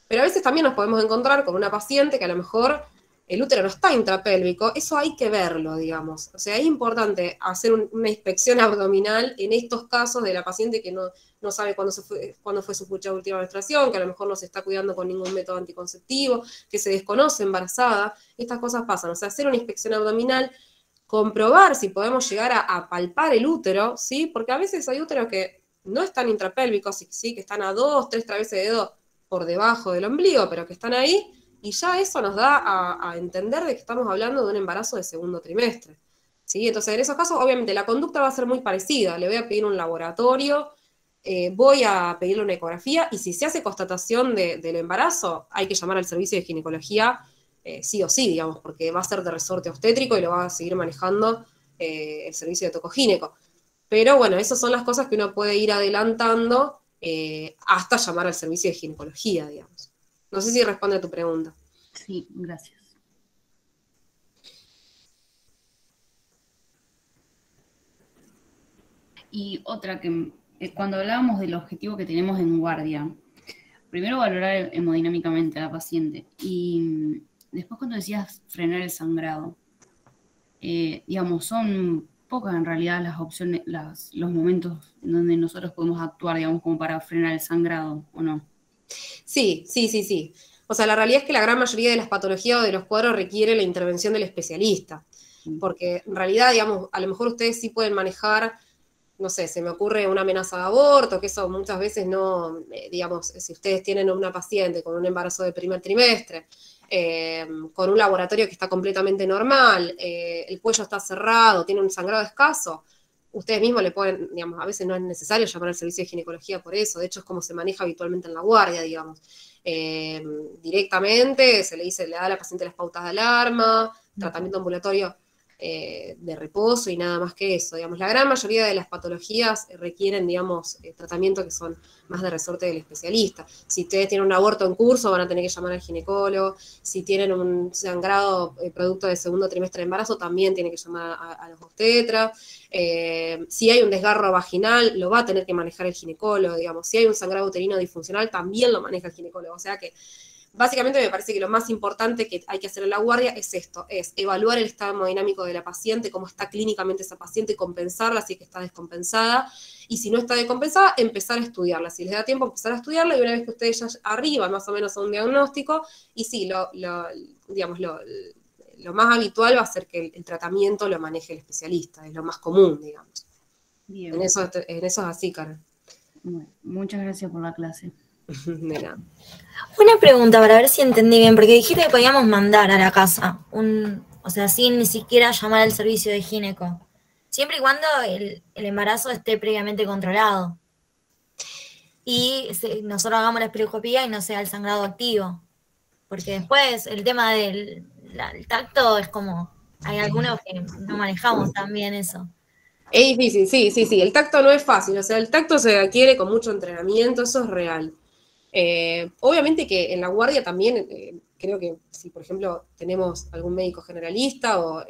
Pero a veces también nos podemos encontrar con una paciente que a lo mejor el útero no está intrapélvico, eso hay que verlo, digamos. O sea, es importante hacer una inspección abdominal en estos casos de la paciente que no sabe cuándo fue su fecha de última menstruación, que a lo mejor no se está cuidando con ningún método anticonceptivo, que se desconoce embarazada. Estas cosas pasan. O sea, hacer una inspección abdominal, comprobar si podemos llegar a palpar el útero, ¿sí? Porque a veces hay úteros que no están intrapélvicos, sí, que están a 2, 3 traveses de dedo por debajo del ombligo, pero que están ahí, y ya eso nos da a entender de que estamos hablando de un embarazo de segundo trimestre, ¿sí? Entonces, en esos casos, obviamente, la conducta va a ser muy parecida. Le voy a pedir un laboratorio, voy a pedirle una ecografía, y si se hace constatación del embarazo, hay que llamar al servicio de ginecología sí o sí, digamos, porque va a ser de resorte obstétrico y lo va a seguir manejando el servicio de tocogineco. Pero bueno, esas son las cosas que uno puede ir adelantando hasta llamar al servicio de ginecología, digamos. No sé si responde a tu pregunta. Sí, gracias. Y otra que cuando hablábamos del objetivo que tenemos en guardia, primero valorar hemodinámicamente a la paciente y después cuando decías frenar el sangrado, digamos, son pocas en realidad las opciones, los momentos en donde nosotros podemos actuar, digamos, como para frenar el sangrado, ¿o no? Sí. O sea, la realidad es que la gran mayoría de las patologías o de los cuadros requiere la intervención del especialista, porque en realidad, digamos, a lo mejor ustedes sí pueden manejar, no sé, se me ocurre una amenaza de aborto, que eso muchas veces no, digamos, si ustedes tienen una paciente con un embarazo de primer trimestre, con un laboratorio que está completamente normal, el cuello está cerrado, tiene un sangrado escaso, ustedes mismos le pueden, digamos, a veces no es necesario llamar al servicio de ginecología por eso, de hecho es como se maneja habitualmente en la guardia, digamos. Directamente se le dice, le da a la paciente las pautas de alarma, tratamiento ambulatorio de reposo y nada más que eso, digamos. La gran mayoría de las patologías requieren, digamos, tratamiento que son más de resorte del especialista. Si ustedes tienen un aborto en curso, van a tener que llamar al ginecólogo. Si tienen un sangrado producto del segundo trimestre de embarazo, también tienen que llamar a los obstetras. Si hay un desgarro vaginal, lo va a tener que manejar el ginecólogo, digamos. Si hay un sangrado uterino disfuncional, también lo maneja el ginecólogo. O sea que básicamente me parece que lo más importante que hay que hacer en la guardia es esto, es evaluar el estado hemodinámico de la paciente, cómo está clínicamente esa paciente, compensarla si es que está descompensada, y si no está descompensada, empezar a estudiarla. Si les da tiempo, empezar a estudiarla, y una vez que ustedes ya arriban más o menos a un diagnóstico, y sí, digamos, lo más habitual va a ser que el tratamiento lo maneje el especialista, es lo más común, digamos. Bien. En eso es así, Karen. Bueno, muchas gracias por la clase. De nada. Una pregunta para ver si entendí bien, porque dijiste que podíamos mandar a la casa, o sea, sin ni siquiera llamar al servicio de gineco, siempre y cuando el embarazo esté previamente controlado y nosotros hagamos la esperoscopía y no sea el sangrado activo, porque después el tema del tacto es como, hay algunos que no manejamos también eso. Es difícil, sí, el tacto no es fácil, o sea, el tacto se adquiere con mucho entrenamiento, eso es real. Obviamente que en la guardia también, creo que si por ejemplo tenemos algún médico generalista o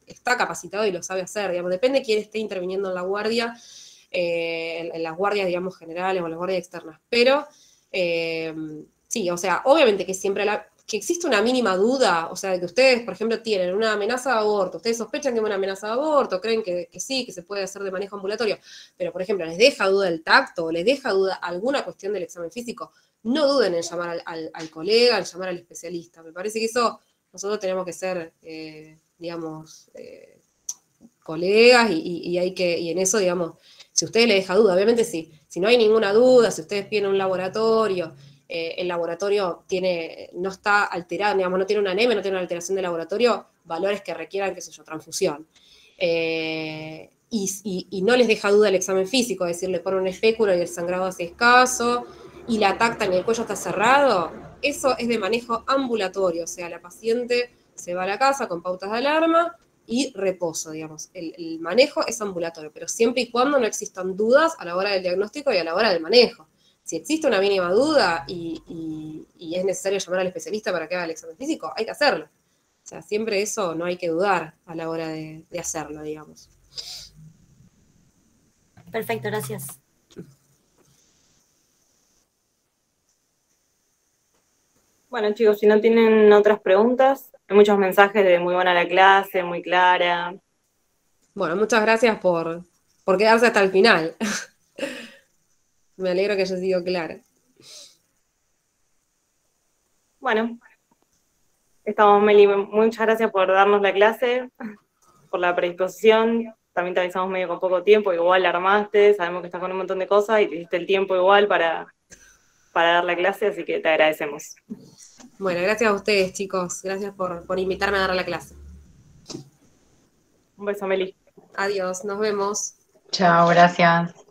está capacitado y lo sabe hacer, digamos, depende de quién esté interviniendo en la guardia, en las guardias, digamos, generales o en las guardias externas, pero sí, o sea, obviamente que siempre que existe una mínima duda, o sea, de que ustedes, por ejemplo, tienen una amenaza de aborto, ustedes sospechan que es una amenaza de aborto, creen que sí, que se puede hacer de manejo ambulatorio, pero, por ejemplo, les deja duda el tacto, o les deja duda alguna cuestión del examen físico, no duden en llamar al colega, en llamar al especialista. Me parece que eso nosotros tenemos que ser, digamos, colegas y en eso, digamos, si ustedes les deja duda, obviamente sí, si no hay ninguna duda, si ustedes piden un laboratorio, el laboratorio no está alterado, digamos, no tiene una anemia, no tiene una alteración de laboratorio, valores que requieran, qué sé yo, transfusión. Y no les deja duda el examen físico, es decir, le ponen un espéculo y el sangrado es escaso, y la tactan y el cuello está cerrado, eso es de manejo ambulatorio, o sea, la paciente se va a la casa con pautas de alarma y reposo, digamos. El manejo es ambulatorio, pero siempre y cuando no existan dudas a la hora del diagnóstico y a la hora del manejo. Si existe una mínima duda y es necesario llamar al especialista para que haga el examen físico, hay que hacerlo. O sea, siempre eso no hay que dudar a la hora de hacerlo, digamos. Perfecto, gracias. Bueno, chicos, si no tienen otras preguntas, hay muchos mensajes de muy buena la clase, muy clara. Bueno, muchas gracias por quedarse hasta el final. Me alegro que haya sido clara. Bueno, estamos, Meli, muchas gracias por darnos la clase, por la predisposición. También te avisamos medio con poco tiempo, igual la armaste, sabemos que estás con un montón de cosas y te diste el tiempo igual para dar la clase, así que te agradecemos. Bueno, gracias a ustedes, chicos. Gracias por invitarme a dar la clase. Un beso, Meli. Adiós, nos vemos. Chao, gracias.